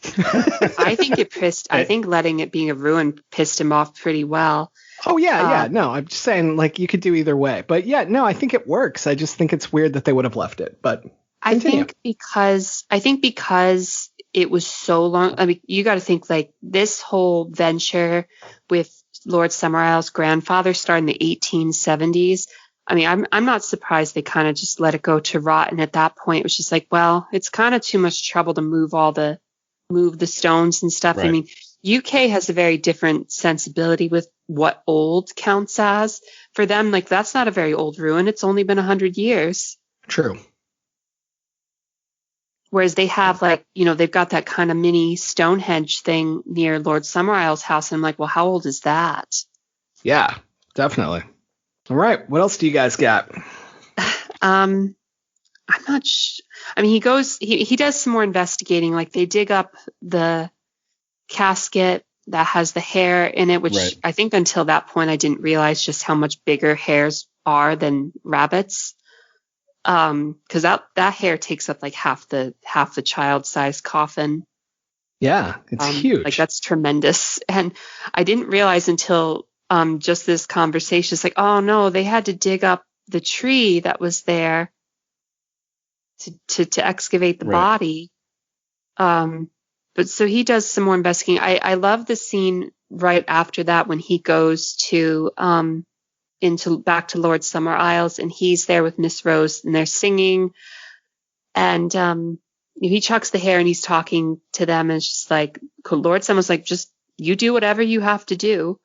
I think letting it being a ruin pissed him off pretty well. Oh, yeah. No, I'm just saying, like, you could do either way. But yeah, no, I think it works. I just think it's weird that they would have left it. But continue. I think because it was so long. I mean, you got to think, like, this whole venture with Lord Summerisle's grandfather started in the 1870s. I mean, I'm not surprised they kind of just let it go to rot. And at that point, it was just like, well, it's kind of too much trouble to move the stones and stuff. Right. I mean, UK has a very different sensibility with what old counts as. For them, like, that's not a very old ruin. It's only been 100 years. True. Whereas they have, like, you know, they've got that kind of mini Stonehenge thing near Lord Summerisle's house. And I'm like, well, how old is that? Yeah, definitely. All right. What else do you guys got? I'm not sure. I mean, he does some more investigating. Like, they dig up the casket that has the hair in it, which I think until that point I didn't realize just how much bigger hares are than rabbits. Because that hair takes up like half the child-sized coffin. Yeah, it's huge. Like, that's tremendous. And I didn't realize until just this conversation. It's like, oh no, they had to dig up the tree that was there to excavate the body. But so he does some more investigating. I love the scene right after that when he goes to back to Lord Summerisle's, and he's there with Miss Rose and they're singing, and he chucks the hair and he's talking to them, and it's just like, Lord Summerisle's like, just you do whatever you have to do.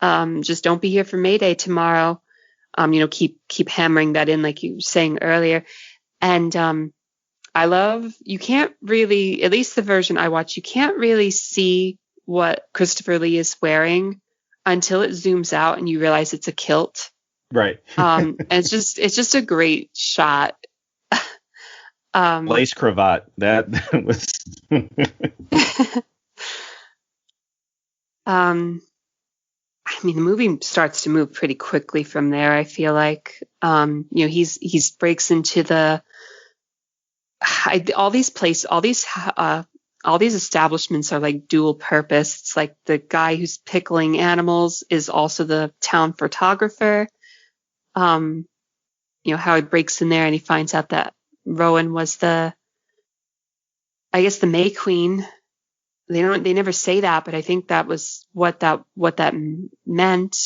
Just don't be here for May Day tomorrow. Keep hammering that in, like you were saying earlier. And I love, you can't really, at least the version I watch, you can't really see what Christopher Lee is wearing until it zooms out and you realize it's a kilt. Right. And it's just a great shot. Lace cravat. That was. I mean, the movie starts to move pretty quickly from there. I feel like, he's breaks into all these establishments are like dual purpose. It's like the guy who's pickling animals is also the town photographer. How he breaks in there and he finds out that Rowan was the May Queen. They never say that, but I think that was what that meant.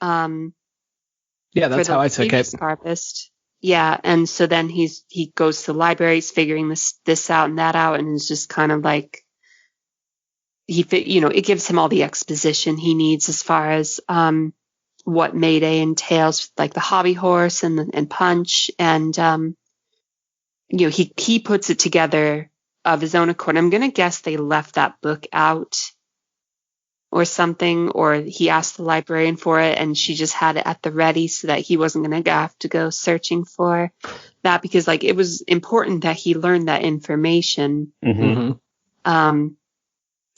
Yeah, that's how I took it. Harvest. Yeah, and so then he goes to the library, he's figuring this out and that out, and it's just kind of like it gives him all the exposition he needs as far as what Mayday entails, like the hobby horse and Punch, and he puts it together of his own accord. I'm gonna guess they left that book out or something, or he asked the librarian for it and she just had it at the ready so that he wasn't going to have to go searching for that, because like it was important that he learned that information.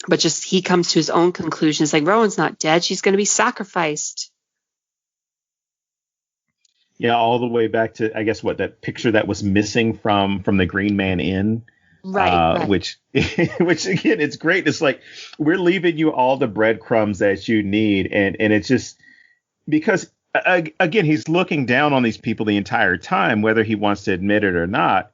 But just he comes to his own conclusions, like Rowan's not dead, she's going to be sacrificed. Yeah, all the way back to, I guess, that picture that was missing from the Green Man Inn. Right. Which again, it's great. It's like, we're leaving you all the breadcrumbs that you need. And it's just because, again, he's looking down on these people the entire time, whether he wants to admit it or not.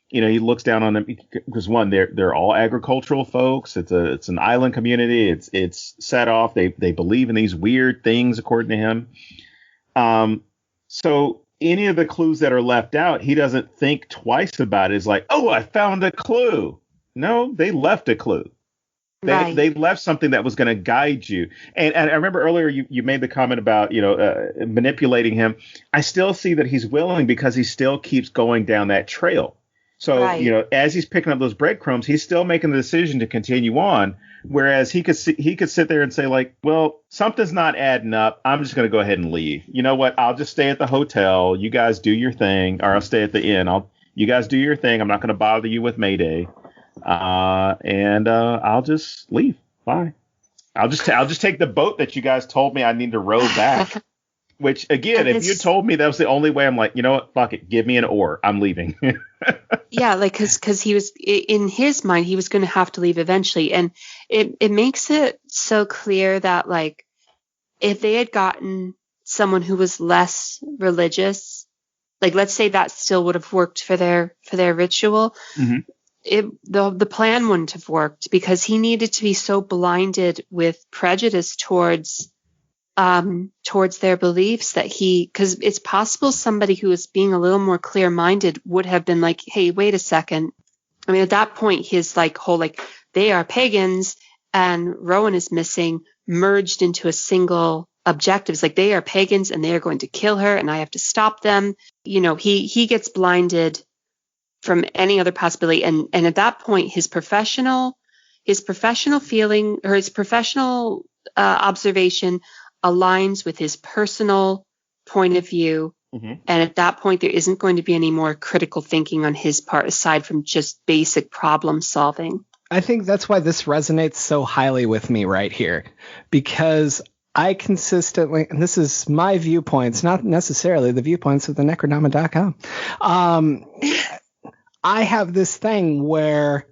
He looks down on them because, one, they're all agricultural folks. It's an island community. It's set off. They believe in these weird things, according to him. So any of the clues that are left out, he doesn't think twice about it. It's like, oh, I found a clue. No, they left a clue. They left something that was going to guide you. And I remember earlier you made the comment about, manipulating him. I still see that he's willing because he still keeps going down that trail. So, as he's picking up those breadcrumbs, he's still making the decision to continue on. Whereas he could sit there and say, like, well, something's not adding up. I'm just going to go ahead and leave. You know what? I'll just stay at the hotel. You guys do your thing, or I'll stay at the inn. You guys do your thing. I'm not going to bother you with Mayday. And I'll just leave. Bye. I'll just take the boat that you guys told me I need to row back. Which, again, if you told me that was the only way, I'm like, you know what? Fuck it. Give me an oar. I'm leaving. Yeah, like, because he was, in his mind, he was going to have to leave eventually. And it makes it so clear that, like, if they had gotten someone who was less religious, like, let's say that still would have worked for their ritual. Mm-hmm. The plan wouldn't have worked because he needed to be so blinded with prejudice towards their beliefs that because it's possible somebody who is being a little more clear-minded would have been like, hey, wait a second. I mean, at that point, his whole they are pagans and Rowan is missing merged into a single objective. It's like they are pagans and they are going to kill her and I have to stop them. He gets blinded from any other possibility. And at that point, his professional feeling or his professional observation aligns with his personal point of view. Mm-hmm. And at that point, there isn't going to be any more critical thinking on his part aside from just basic problem solving. I think that's why this resonates so highly with me right here, because I consistently, and this is my viewpoints, not necessarily the viewpoints of the Necronoma.com. I have this thing where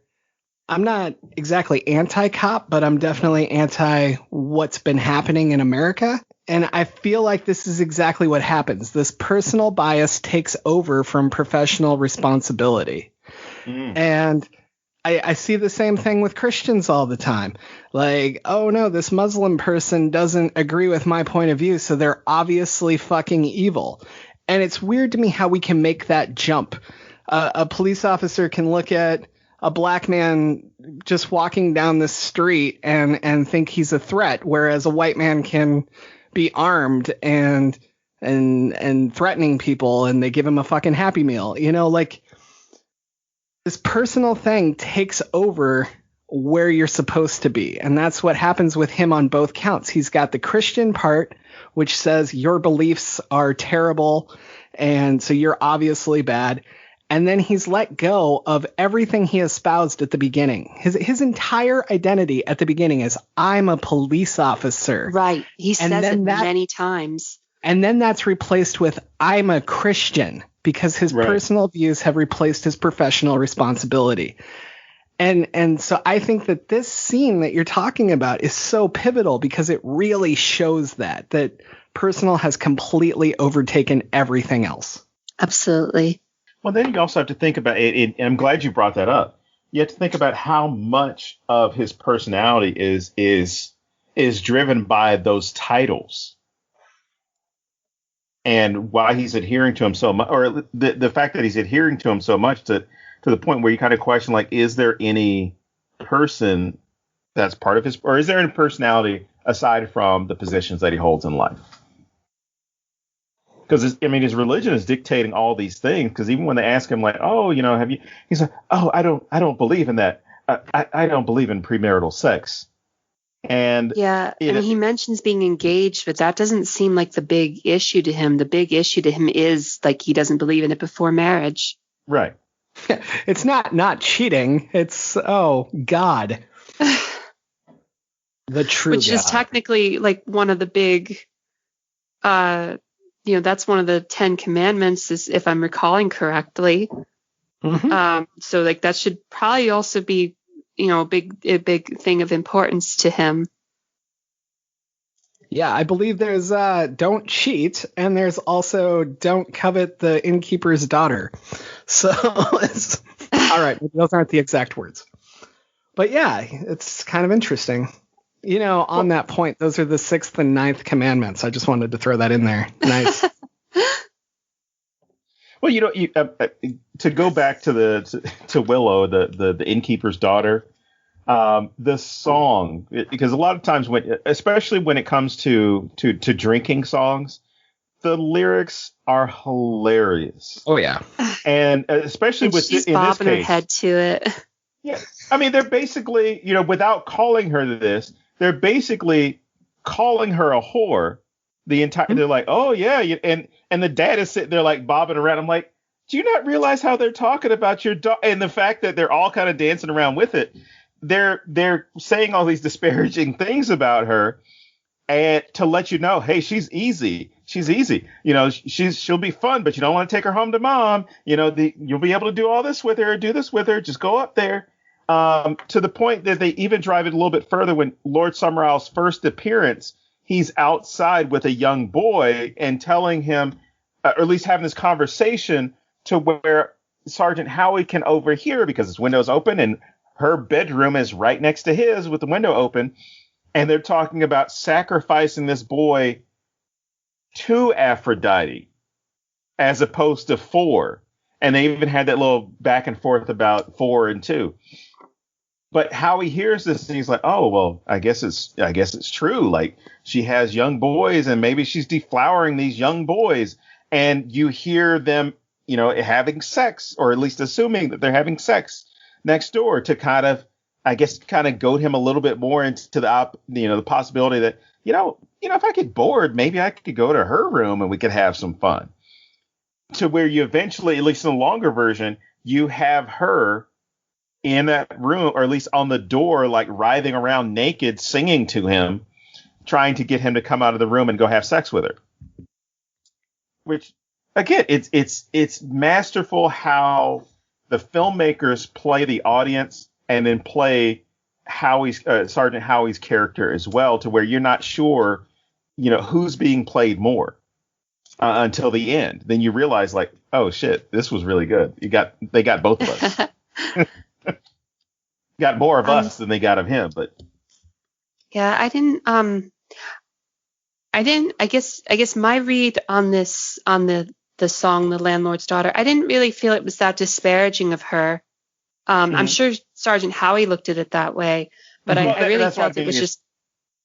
I'm not exactly anti-cop, but I'm definitely anti what's been happening in America. And I feel like this is exactly what happens. This personal bias takes over from professional responsibility. And I see the same thing with Christians all the time. Like, oh no, this Muslim person doesn't agree with my point of view, so they're obviously fucking evil. And it's weird to me how we can make that jump. A police officer can look at a black man just walking down the street and think he's a threat, whereas a white man can be armed and threatening people and they give him a fucking Happy Meal. This personal thing takes over where you're supposed to be. And that's what happens with him on both counts. He's got the Christian part, which says your beliefs are terrible and so you're obviously bad. And then he's let go of everything he espoused at the beginning. His entire identity at the beginning is, I'm a police officer. Right. He says it many times. And then that's replaced with, I'm a Christian, because his personal views have replaced his professional responsibility. And so I think that this scene that you're talking about is so pivotal because it really shows that personal has completely overtaken everything else. Absolutely. Well, then you also have to think about it, and I'm glad you brought that up. You have to think about how much of his personality is driven by those titles, and why he's adhering to him so much, or the fact that he's adhering to him so much to the point where you kind of question, like, is there any person that's part of his, or is there any personality aside from the positions that he holds in life? Because his religion is dictating all these things. Because even when they ask him, like, oh, have you? He's like, oh, I don't believe in that. I don't believe in premarital sex. And yeah, he mentions being engaged, but that doesn't seem like the big issue to him. The big issue to him is like he doesn't believe in it before marriage. Right. It's not cheating. It's God, the true which God. Is technically like one of the big. That's one of the 10 commandments, is if I'm recalling correctly. Mm-hmm. So like that should probably also be, a big thing of importance to him. Yeah, I believe there's don't cheat, and there's also don't covet the innkeeper's daughter. So it's all right. Those aren't the exact words, but yeah, it's kind of interesting. On that point, those are the 6th and 9th commandments. I just wanted to throw that in there. Nice. Well, to go back to Willow, the innkeeper's daughter, the song, because a lot of times especially when it comes to drinking songs, the lyrics are hilarious. Oh yeah, and especially and with she's in bobbing this her case, head to it. yeah, I mean they're basically, without calling her this, they're basically calling her a whore. They're like, oh yeah, and the dad is sitting there like bobbing around. I'm like, do you not realize how they're talking about your dog? And the fact that they're all kind of dancing around with it, they're saying all these disparaging things about her, and to let you know, hey, she's easy. She's easy. She'll be fun, but you don't want to take her home to mom. You'll be able to do all this with her, do this with her. Just go up there. To the point that they even drive it a little bit further when Lord Summerisle's first appearance. He's outside with a young boy and telling him, or at least having this conversation to where Sergeant Howie can overhear because his window's open and her bedroom is right next to his with the window open. And they're talking about sacrificing this boy to Aphrodite as opposed to 4. And they even had that little back and forth about 4 and 2. But Howie hears this and he's like, oh, well, I guess it's true. Like, she has young boys and maybe she's deflowering these young boys. And you hear them, having sex, or at least assuming that they're having sex next door to kind of goad him a little bit more into the possibility that, if I get bored, maybe I could go to her room and we could have some fun. To where you eventually, at least in the longer version, you have her in that room, or at least on the door, like writhing around naked, singing to him, trying to get him to come out of the room and go have sex with her. Which, again, it's masterful how the filmmakers play the audience and then play Sergeant Howie's character as well, to where you're not sure, who's being played more until the end. Then you realize, like, oh shit, this was really good. They got both of us. Got more of us than they got of him, but yeah, I guess my read on this, on the song The Landlord's Daughter, I didn't really feel it was that disparaging of her. I'm sure Sergeant Howie looked at it that way, but I really felt it was just,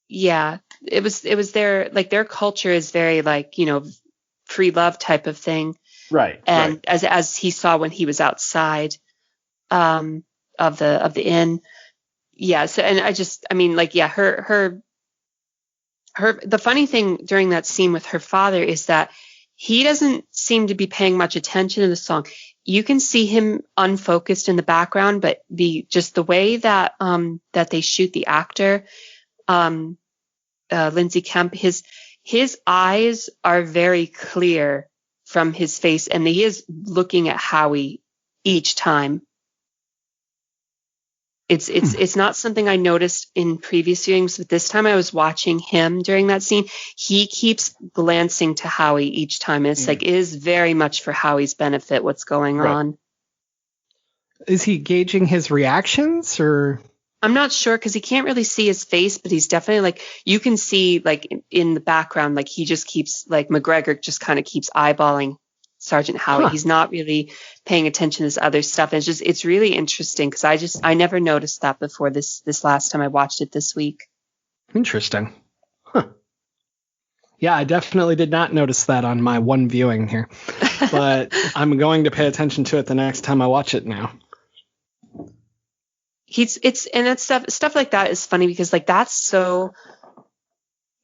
yeah, it was their culture is very like, free love type of thing. Right. And right. as he saw when he was outside, of the inn. Yeah. So, and her, the funny thing during that scene with her father is that he doesn't seem to be paying much attention to the song. You can see him unfocused in the background, but just the way that that they shoot the actor, Lindsay Kemp, his eyes are very clear from his face, and he is looking at Howie each time. It's not something I noticed in previous viewings, but this time I was watching him during that scene. He keeps glancing to Howie each time. And it's like, it is very much for Howie's benefit what's going on. Is he gauging his reactions, or? I'm not sure because he can't really see his face, but he's definitely like, you can see like in the background, like he just keeps, like McGregor just kind of keeps eyeballing Sergeant Howie. Huh. He's not really paying attention to this other stuff. And it's really interesting because I never noticed that before this last time I watched it this week. Interesting. Huh. Yeah, I definitely did not notice that on my one viewing here, but I'm going to pay attention to it the next time I watch it now. And that stuff like that is funny because like that's so,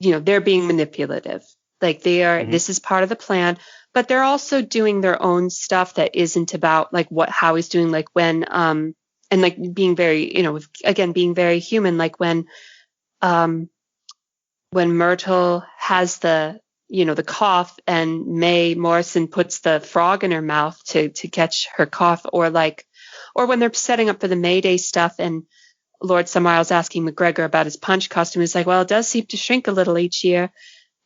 they're being manipulative. Like they are, this is part of the plan, but they're also doing their own stuff that isn't about like what Howie's doing, like when, and like being very, again, being very human, like when Myrtle has the cough and Mae Morrison puts the frog in her mouth to catch her cough, or when they're setting up for the May Day stuff and Lord Summerisle's asking McGregor about his punch costume. He's like, well, it does seem to shrink a little each year.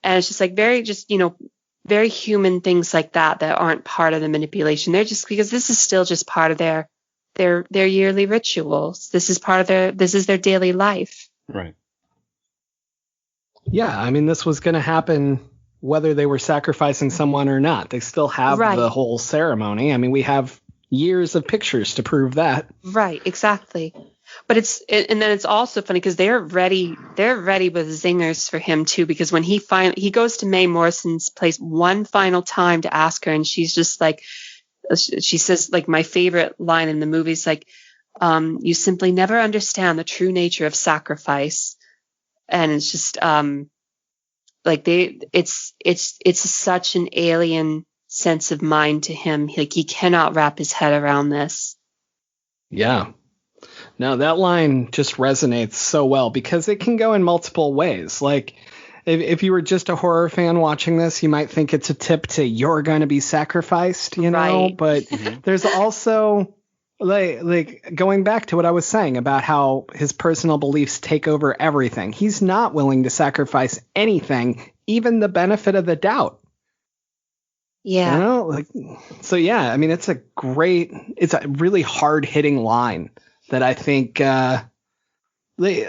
And it's just like very human things like that aren't part of the manipulation. They're just, because this is still just part of their yearly rituals. This is their daily life. Right. Yeah. I mean, this was going to happen whether they were sacrificing someone or not. They still have the whole ceremony. I mean, we have years of pictures to prove that. Right, exactly. But and then it's also funny because they're ready with zingers for him too, because when he goes to Mae Morrison's place one final time to ask her, and she's just like, she says, like, my favorite line in the movie is like, you simply never understand the true nature of sacrifice. And it's just like it's such an alien sense of mind to him. Like, he cannot wrap his head around this. Yeah. No, that line just resonates so well because it can go in multiple ways. Like, if you were just a horror fan watching this, you might think it's a tip to you're going to be sacrificed, you know? Right. But there's also like going back to what I was saying about how his personal beliefs take over everything. He's not willing to sacrifice anything, even the benefit of the doubt. Yeah. You know, like, so yeah, I mean, it's a really hard hitting line that I think, like,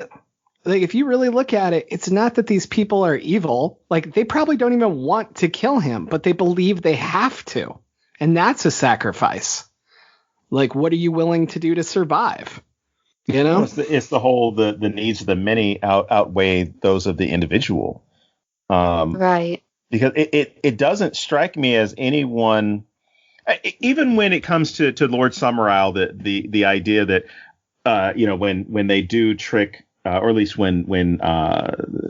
if you really look at it, it's not that these people are evil. Like, they probably don't even want to kill him, but they believe they have to. And that's a sacrifice. Like, what are you willing to do to survive? You know? Well, it's the whole, the needs of the many outweigh those of the individual. Right. Because it doesn't strike me as anyone, even when it comes to Lord Summerisle, the idea that, you know, when they do trick, or at least when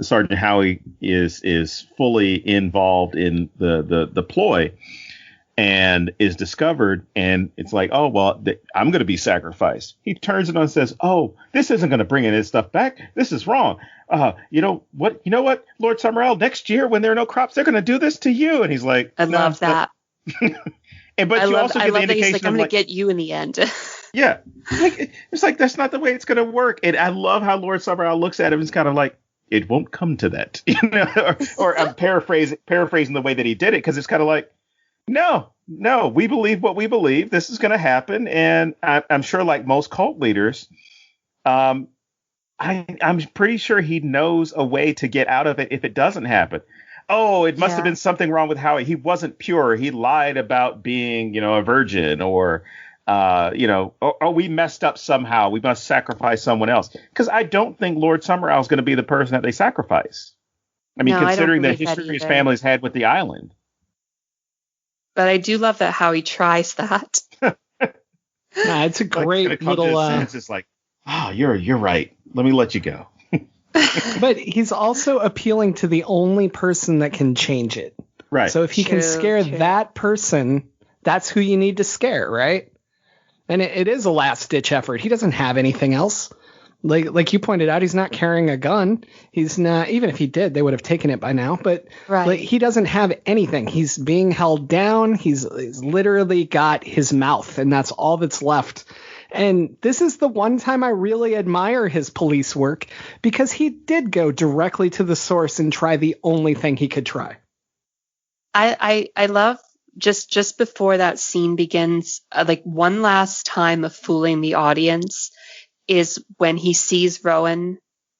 Sergeant Howie is fully involved in the ploy and is discovered, and it's like, oh, well, I'm going to be sacrificed. He turns it on and says, oh, this isn't going to bring any of this stuff back. This is wrong. You know what, Lord Summerisle, next year when there are no crops, they're going to do this to you. And he's like, I love that. But you also get the indication he's like, I'm going like, to get you in the end. Yeah, like, it's like that's not the way it's going to work. And I love how Lord Summerisle looks at him and is kind of like, it won't come to that, you know. Or I'm paraphrasing the way that he did it, because it's kind of like, no, we believe what we believe. This is going to happen, and I'm sure, like most cult leaders, I'm pretty sure he knows a way to get out of it if it doesn't happen. Oh, it must have been something wrong with Howie. He wasn't pure. He lied about being, you know, a virgin, or you know, or we messed up somehow. We must sacrifice someone else. Because I don't think Lord Summerisle is going to be the person that they sacrifice. I mean, considering the history his family's had with the island. But I do love that how he tries that. It's a great little. It's like, oh, you're right. Let me let you go. But he's also appealing to the only person that can change it. Right. So if he can scare that person, that's who you need to scare, right? And it is a last-ditch effort. He doesn't have anything else. Like you pointed out, he's not carrying a gun. He's not, even if he did, they would have taken it by now. But like, he doesn't have anything. He's being held down. He's literally got his mouth, and that's all that's left. And this is the one time I really admire his police work, because he did go directly to the source and try the only thing he could try. I love just before that scene begins, like one last time of fooling the audience is when he sees Rowan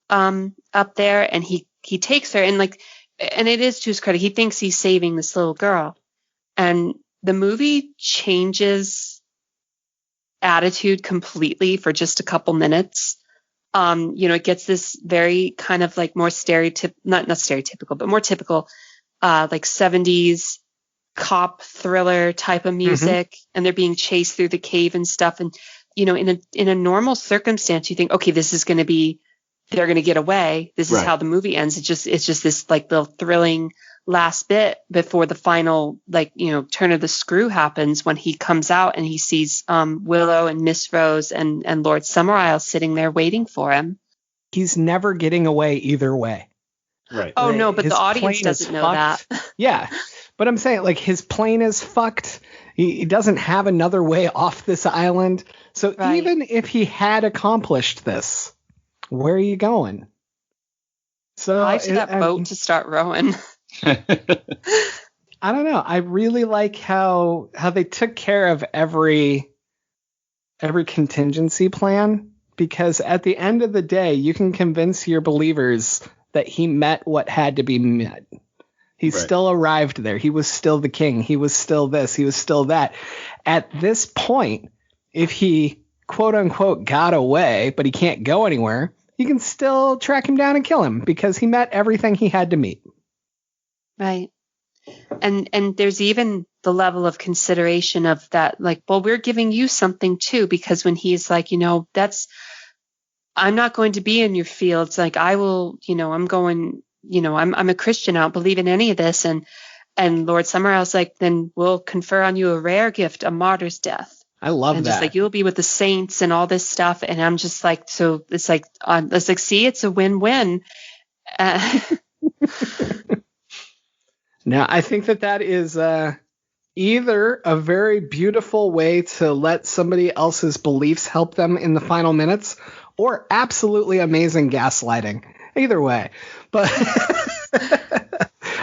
up there, and he takes her, and like, and it is to his credit, he thinks he's saving this little girl, and the movie changes attitude completely for just a couple minutes. You know, it gets this very kind of like more not stereotypical, but more typical like 70s cop thriller type of music, and they're being chased through the cave and stuff. And you know, in a normal circumstance, you think, okay, this is going to be, they're going to get away. This is how the movie ends. It's just this like little thrilling last bit before the final, like, you know, turn of the screw happens, when he comes out and he sees Willow and Miss Rose and Lord Summerisle sitting there waiting for him. He's never getting away either way. Right. Oh, no, but the audience doesn't know that. Yeah. But I'm saying, like, his plane is fucked. He doesn't have another way off this island. So even if he had accomplished this, where are you going? So I to that boat to start rowing. I don't know. I really like how they took care of every contingency plan, because at the end of the day, you can convince your believers that he met what had to be met. He Right. still arrived there. He was still the king. He was still this. He was still that. At this point, if he quote unquote got away, but he can't go anywhere, you can still track him down and kill him because he met everything he had to meet. Right. And there's even the level of consideration of that, like, well, we're giving you something too, because when he's like, I'm not going to be in your fields. Like, I will, I'm going, I'm a Christian. I don't believe in any of this. And Lord Summerall's like, then we'll confer on you a rare gift, a martyr's death. I love and that. Just like, you'll be with the saints and all this stuff. And I'm just like, so it's like, see, it's a win-win. Now, I think that is either a very beautiful way to let somebody else's beliefs help them in the final minutes, or absolutely amazing gaslighting. Either way. But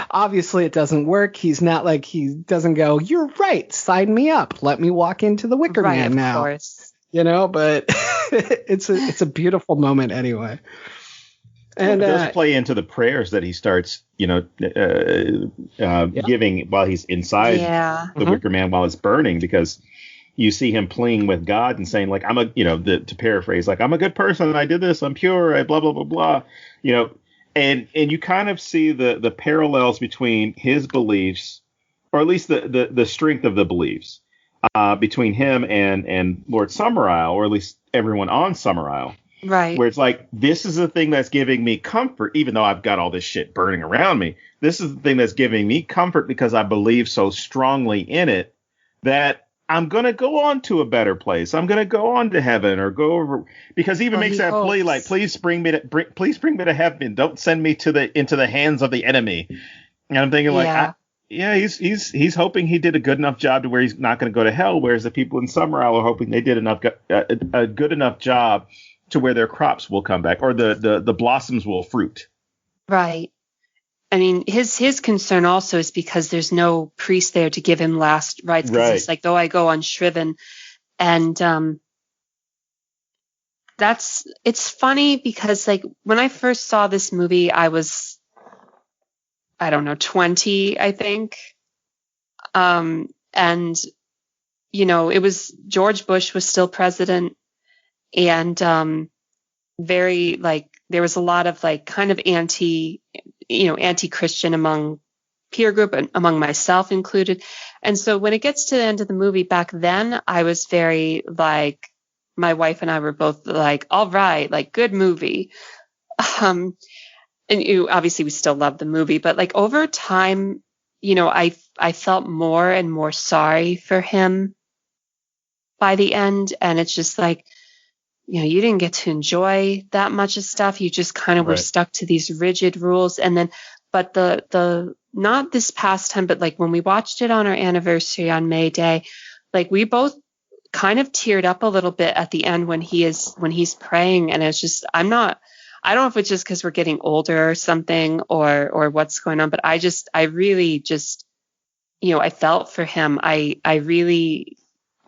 obviously it doesn't work. He's not like, he doesn't go, you're right, sign me up. Let me walk into the Wicker Man now. Of course. But it's a beautiful moment anyway. And it does play into the prayers that he starts, giving while he's inside the Wicker Man while it's burning, because you see him pleading with God and saying, like, to paraphrase, like, I'm a good person. I did this. I'm pure. I blah, blah, blah, blah. And you kind of see the parallels between his beliefs, or at least the strength of the beliefs between him and Lord Summerisle, or at least everyone on Summerisle. Right. Where it's like, this is the thing that's giving me comfort, even though I've got all this shit burning around me. This is the thing that's giving me comfort because I believe so strongly in it that I'm going to go on to a better place. I'm going to go on to heaven, or go over, because he even makes that plea, like, please bring me to heaven. Don't send me into the hands of the enemy. And I'm thinking, like, he's hoping he did a good enough job to where he's not going to go to hell. Whereas the people in Summerisle are hoping they did a good enough job to where their crops will come back, or the blossoms will fruit. Right. I mean, his concern also is because there's no priest there to give him last rites. Because it's like, though I go unshriven. And it's funny because, like, when I first saw this movie, I was, I don't know, 20, I think. And, it was George Bush was still president. And very, like, there was a lot of, like, kind of anti-Christian among peer group, and among myself included. And so when it gets to the end of the movie, back then I was very, like, my wife and I were both like, all right, like, good movie. And obviously we still love the movie, but, like, over time, I felt more and more sorry for him by the end. And it's just like, you didn't get to enjoy that much of stuff. You just kind of were stuck to these rigid rules. And then, but the not this past time, but, like, when we watched it on our anniversary on May Day, like, we both kind of teared up a little bit at the end when he's praying. And it's just, I don't know if it's just because we're getting older or something, or what's going on, but I really just, I felt for him.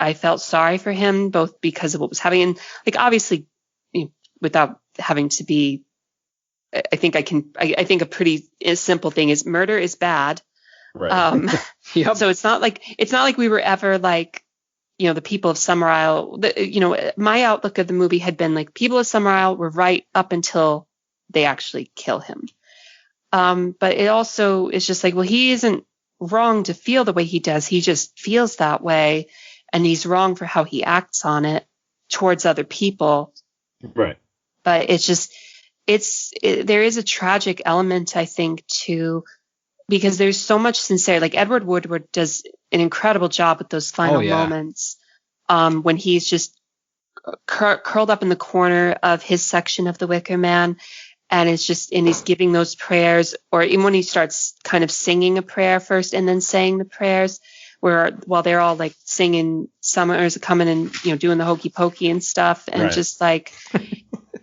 I felt sorry for him, both because of what was happening, and, like, obviously, without having to be, I think a pretty simple thing is murder is bad. Right. Yep. So it's not like we were ever, like, the people of Summerisle, my outlook of the movie had been, like, people of Summerisle were right up until they actually kill him. But it also is just like, well, he isn't wrong to feel the way he does. He just feels that way. And he's wrong for how he acts on it towards other people. Right. But it's just, there is a tragic element, I think, to, because there's so much sincerity. Like, Edward Woodward does an incredible job with those final moments, when he's just curled up in the corner of his section of the Wicker Man. And it's just, and he's giving those prayers, or even when he starts kind of singing a prayer first and then saying the prayers, while they're all, like, singing, Summer's coming and, doing the hokey pokey and stuff. And just, like,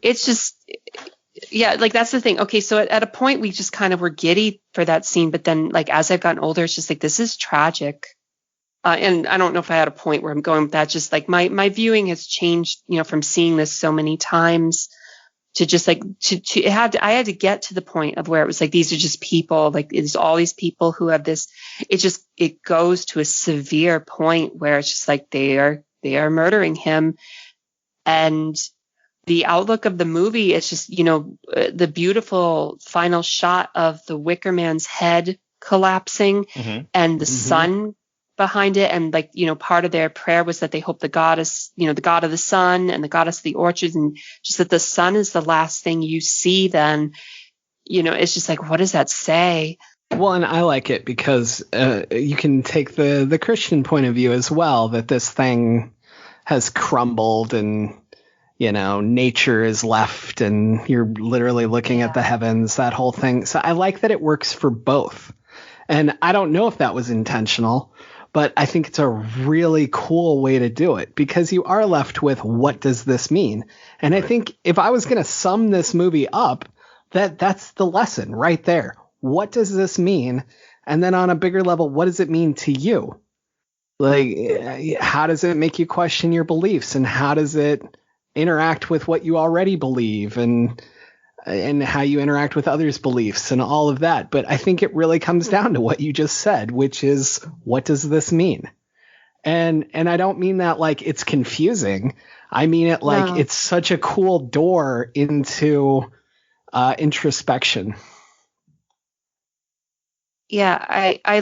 it's just, like, that's the thing. Okay. So at a point we just kind of were giddy for that scene. But then, like, as I've gotten older, it's just like, this is tragic. And I don't know if I had a point where I'm going with that. Just, like, my viewing has changed, from seeing this so many times to just like I had to get to the point of where it was like, these are just people, like it's all these people who have this, it goes to a severe point where it's just like they are murdering him. And the outlook of the movie is just, the beautiful final shot of the Wicker Man's head collapsing and the sun behind it. And like, part of their prayer was that they hope the goddess, the god of the sun and the goddess of the orchards, and just that the sun is the last thing you see, then, it's just like, what does that say? Well, and I like it because you can take the Christian point of view as well, that this thing has crumbled and, nature is left and you're literally looking at the heavens, that whole thing. So I like that it works for both. And I don't know if that was intentional, but I think it's a really cool way to do it, because you are left with, what does this mean? And I think if I was going to sum this movie up, that's the lesson right there. What does this mean? And then on a bigger level, what does it mean to you? Like, how does it make you question your beliefs, and how does it interact with what you already believe, and how you interact with others' beliefs and all of that? But I think it really comes down to what you just said, which is, what does this mean? And I don't mean that like it's confusing. I mean it like it's such a cool door into introspection. Yeah, I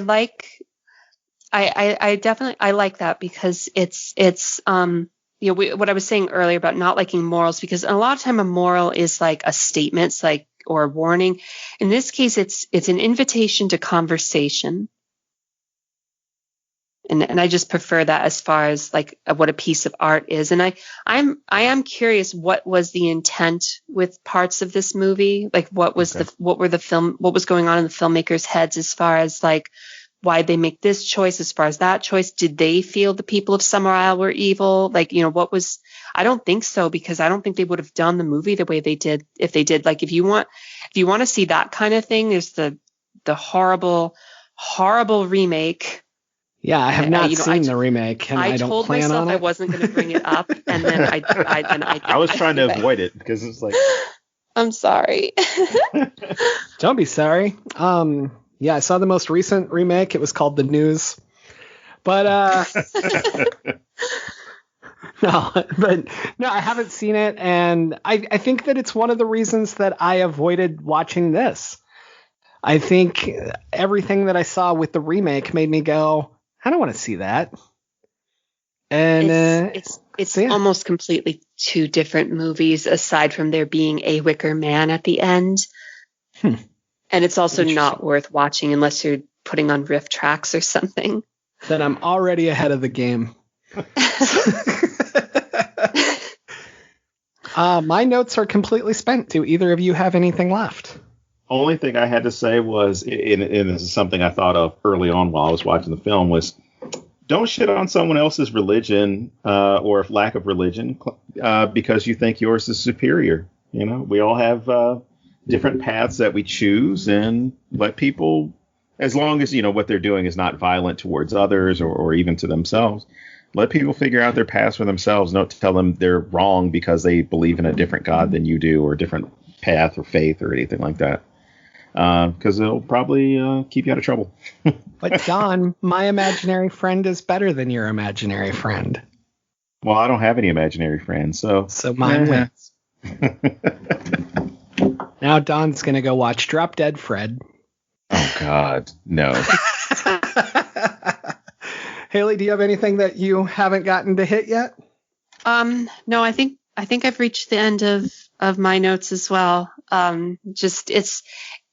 definitely like that, because it's what I was saying earlier about not liking morals, because a lot of time a moral is like a statement, it's like, or a warning. In this case, it's an invitation to conversation. And I just prefer that as far as like what a piece of art is. And I am curious, what was the intent with parts of this movie? Like what was what was going on in the filmmakers' heads as far as like why they make this choice, as far as that choice? Did they feel the people of Summer Isle were evil? Like, what was, I don't think so, because I don't think they would have done the movie the way they did if they did. Like if you want to see that kind of thing, there's the horrible remake. Yeah, I have not seen the remake, and I don't plan on it. I told myself I wasn't going to bring it up, and then I was trying to avoid it because it's like, I'm sorry. Don't be sorry. Yeah, I saw the most recent remake. It was called The News, but no, I haven't seen it, and I think that it's one of the reasons that I avoided watching this. I think everything that I saw with the remake made me go, I don't want to see that. And it's almost completely two different movies, aside from there being a Wicker Man at the end. And it's also not worth watching unless you're putting on riff tracks or something. Then I'm already ahead of the game. My notes are completely spent. Do either of you have anything left? Only thing I had to say was, and this is something I thought of early on while I was watching the film, was don't shit on someone else's religion or lack of religion because you think yours is superior. We all have different paths that we choose, and let people, as long as, what they're doing is not violent towards others or even to themselves, let people figure out their paths for themselves. Don't tell them they're wrong because they believe in a different God than you do, or a different path or faith or anything like that. Because it'll probably keep you out of trouble. But Don, my imaginary friend is better than your imaginary friend. Well, I don't have any imaginary friends, so mine wins. Now Don's gonna go watch Drop Dead Fred. Oh God, no. Haley, do you have anything that you haven't gotten to hit yet? No, I think I've reached the end of my notes as well.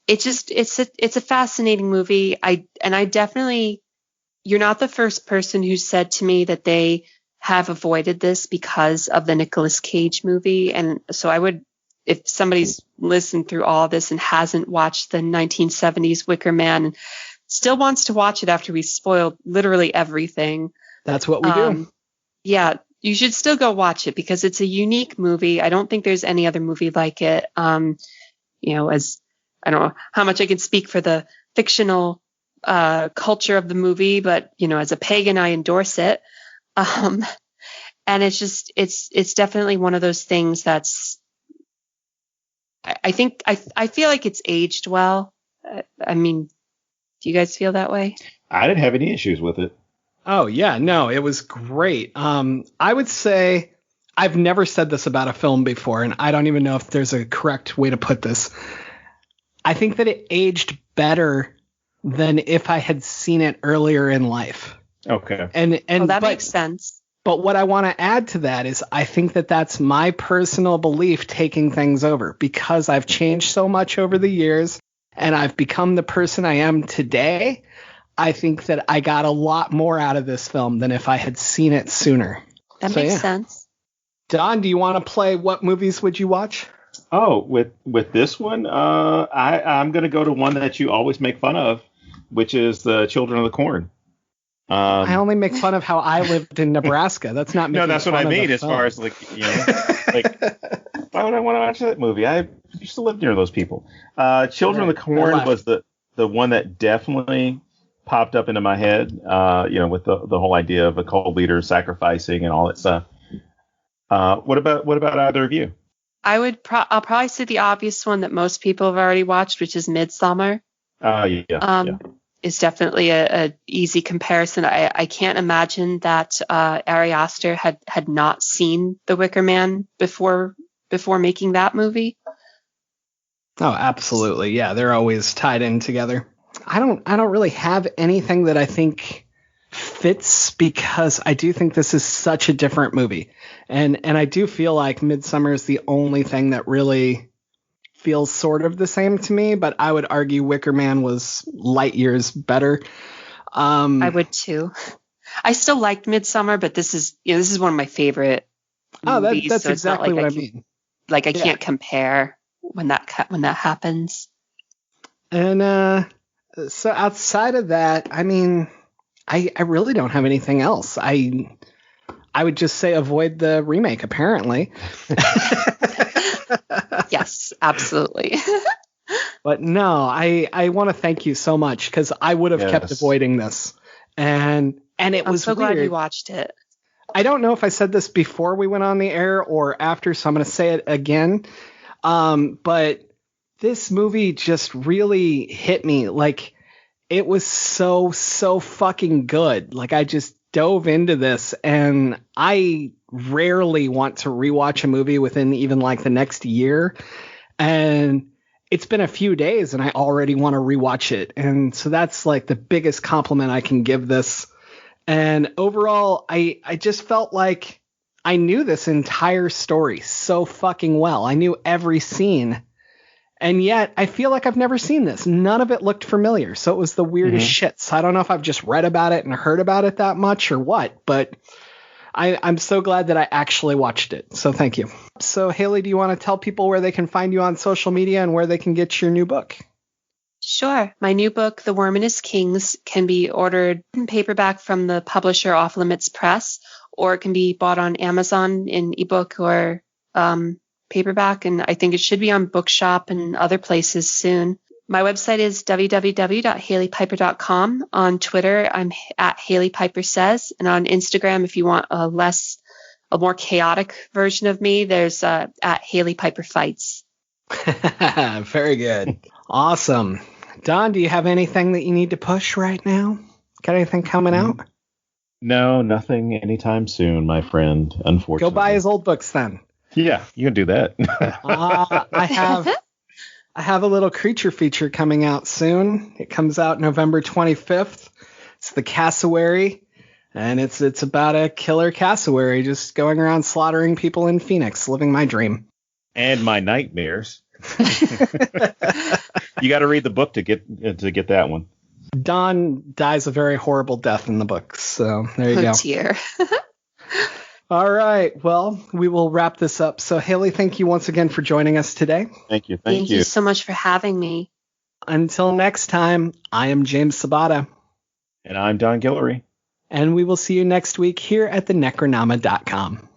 It's a fascinating movie. I definitely, you're not the first person who said to me that they have avoided this because of the Nicolas Cage movie. And so I would, if somebody's listened through all this and hasn't watched the 1970s Wicker Man and still wants to watch it after we spoiled literally everything. That's what we do. Yeah, you should still go watch it because it's a unique movie. I don't think there's any other movie like it. As I don't know how much I can speak for the fictional culture of the movie, but as a pagan, I endorse it. And it's definitely one of those things that's I feel like it's aged well. I mean, do you guys feel that way? I didn't have any issues with it. Oh yeah, no, it was great. I would say I've never said this about a film before, and I don't even know if there's a correct way to put this. I think that it aged better than if I had seen it earlier in life. Okay. And that makes sense. But what I want to add to that is I think that that's my personal belief taking things over, because I've changed so much over the years and I've become the person I am today. I think that I got a lot more out of this film than if I had seen it sooner. That makes sense. Don, do you want to play What Movies Would You Watch? Oh, with this one, I'm going to go to one that you always make fun of, which is the Children of the Corn. I only make fun of how I lived in Nebraska. That's not making no, that's what I mean. As far as like why would I want to watch that movie? I used to live near those people. Children of the Corn was the one that definitely popped up into my head. With the whole idea of a cult leader sacrificing and all that stuff. What about either of you? I'll probably say the obvious one that most people have already watched, which is Midsummer. Yeah. Is definitely a easy comparison. I can't imagine that Ari Aster had not seen The Wicker Man before making that movie. Oh, absolutely. Yeah, they're always tied in together. I don't really have anything that I think fits, because I do think this is such a different movie. And I do feel like Midsummer is the only thing that really feels sort of the same to me, but I would argue Wicker Man was light years better. I would too. I still liked Midsummer, but this is one of my favorite movies. That's exactly what I mean. Like I can't compare when that happens. And so outside of that, I mean, I really don't have anything else. I would just say avoid the remake, apparently. Yes, absolutely. But no, I want to thank you so much, because I would have kept avoiding this. And it was so weird. Glad you watched it. I don't know if I said this before we went on the air or after, so I'm going to say it again. But this movie just really hit me. Like, it was so fucking good. Like, I just dove into this, and I rarely want to rewatch a movie within even like the next year. And it's been a few days and I already want to rewatch it. And so that's like the biggest compliment I can give this. And overall, I just felt like I knew this entire story so fucking well. I knew every scene. And yet I feel like I've never seen this. None of it looked familiar. So it was the weirdest shit. So I don't know if I've just read about it and heard about it that much or what, but I'm so glad that I actually watched it. So thank you. So Hailey, do you want to tell people where they can find you on social media and where they can get your new book? Sure. My new book, The Worm and His Kings, can be ordered in paperback from the publisher Off Limits Press, or it can be bought on Amazon in ebook or paperback. And I think it should be on Bookshop and other places soon. My website is www.haileypiper.com. On Twitter, I'm at Hailey Piper Says. And on Instagram, if you want a more chaotic version of me, there's at Hailey Piper Fights. Very good. Awesome. Don, do you have anything that you need to push right now? Got anything coming out? No, nothing anytime soon, my friend, unfortunately. Go buy his old books then. Yeah, you can do that. I have a little creature feature coming out soon. It comes out November 25th. It's The Cassowary, and it's about a killer cassowary just going around slaughtering people in Phoenix, living my dream. And my nightmares. You got to read the book to get that one. Don dies a very horrible death in the book, so there you go. Oh dear. All right. Well, we will wrap this up. So, Hailey, thank you once again for joining us today. Thank you. Thank you so much for having me. Until next time, I am James Sabata. And I'm Don Guillory. And we will see you next week here at thenecronama.com.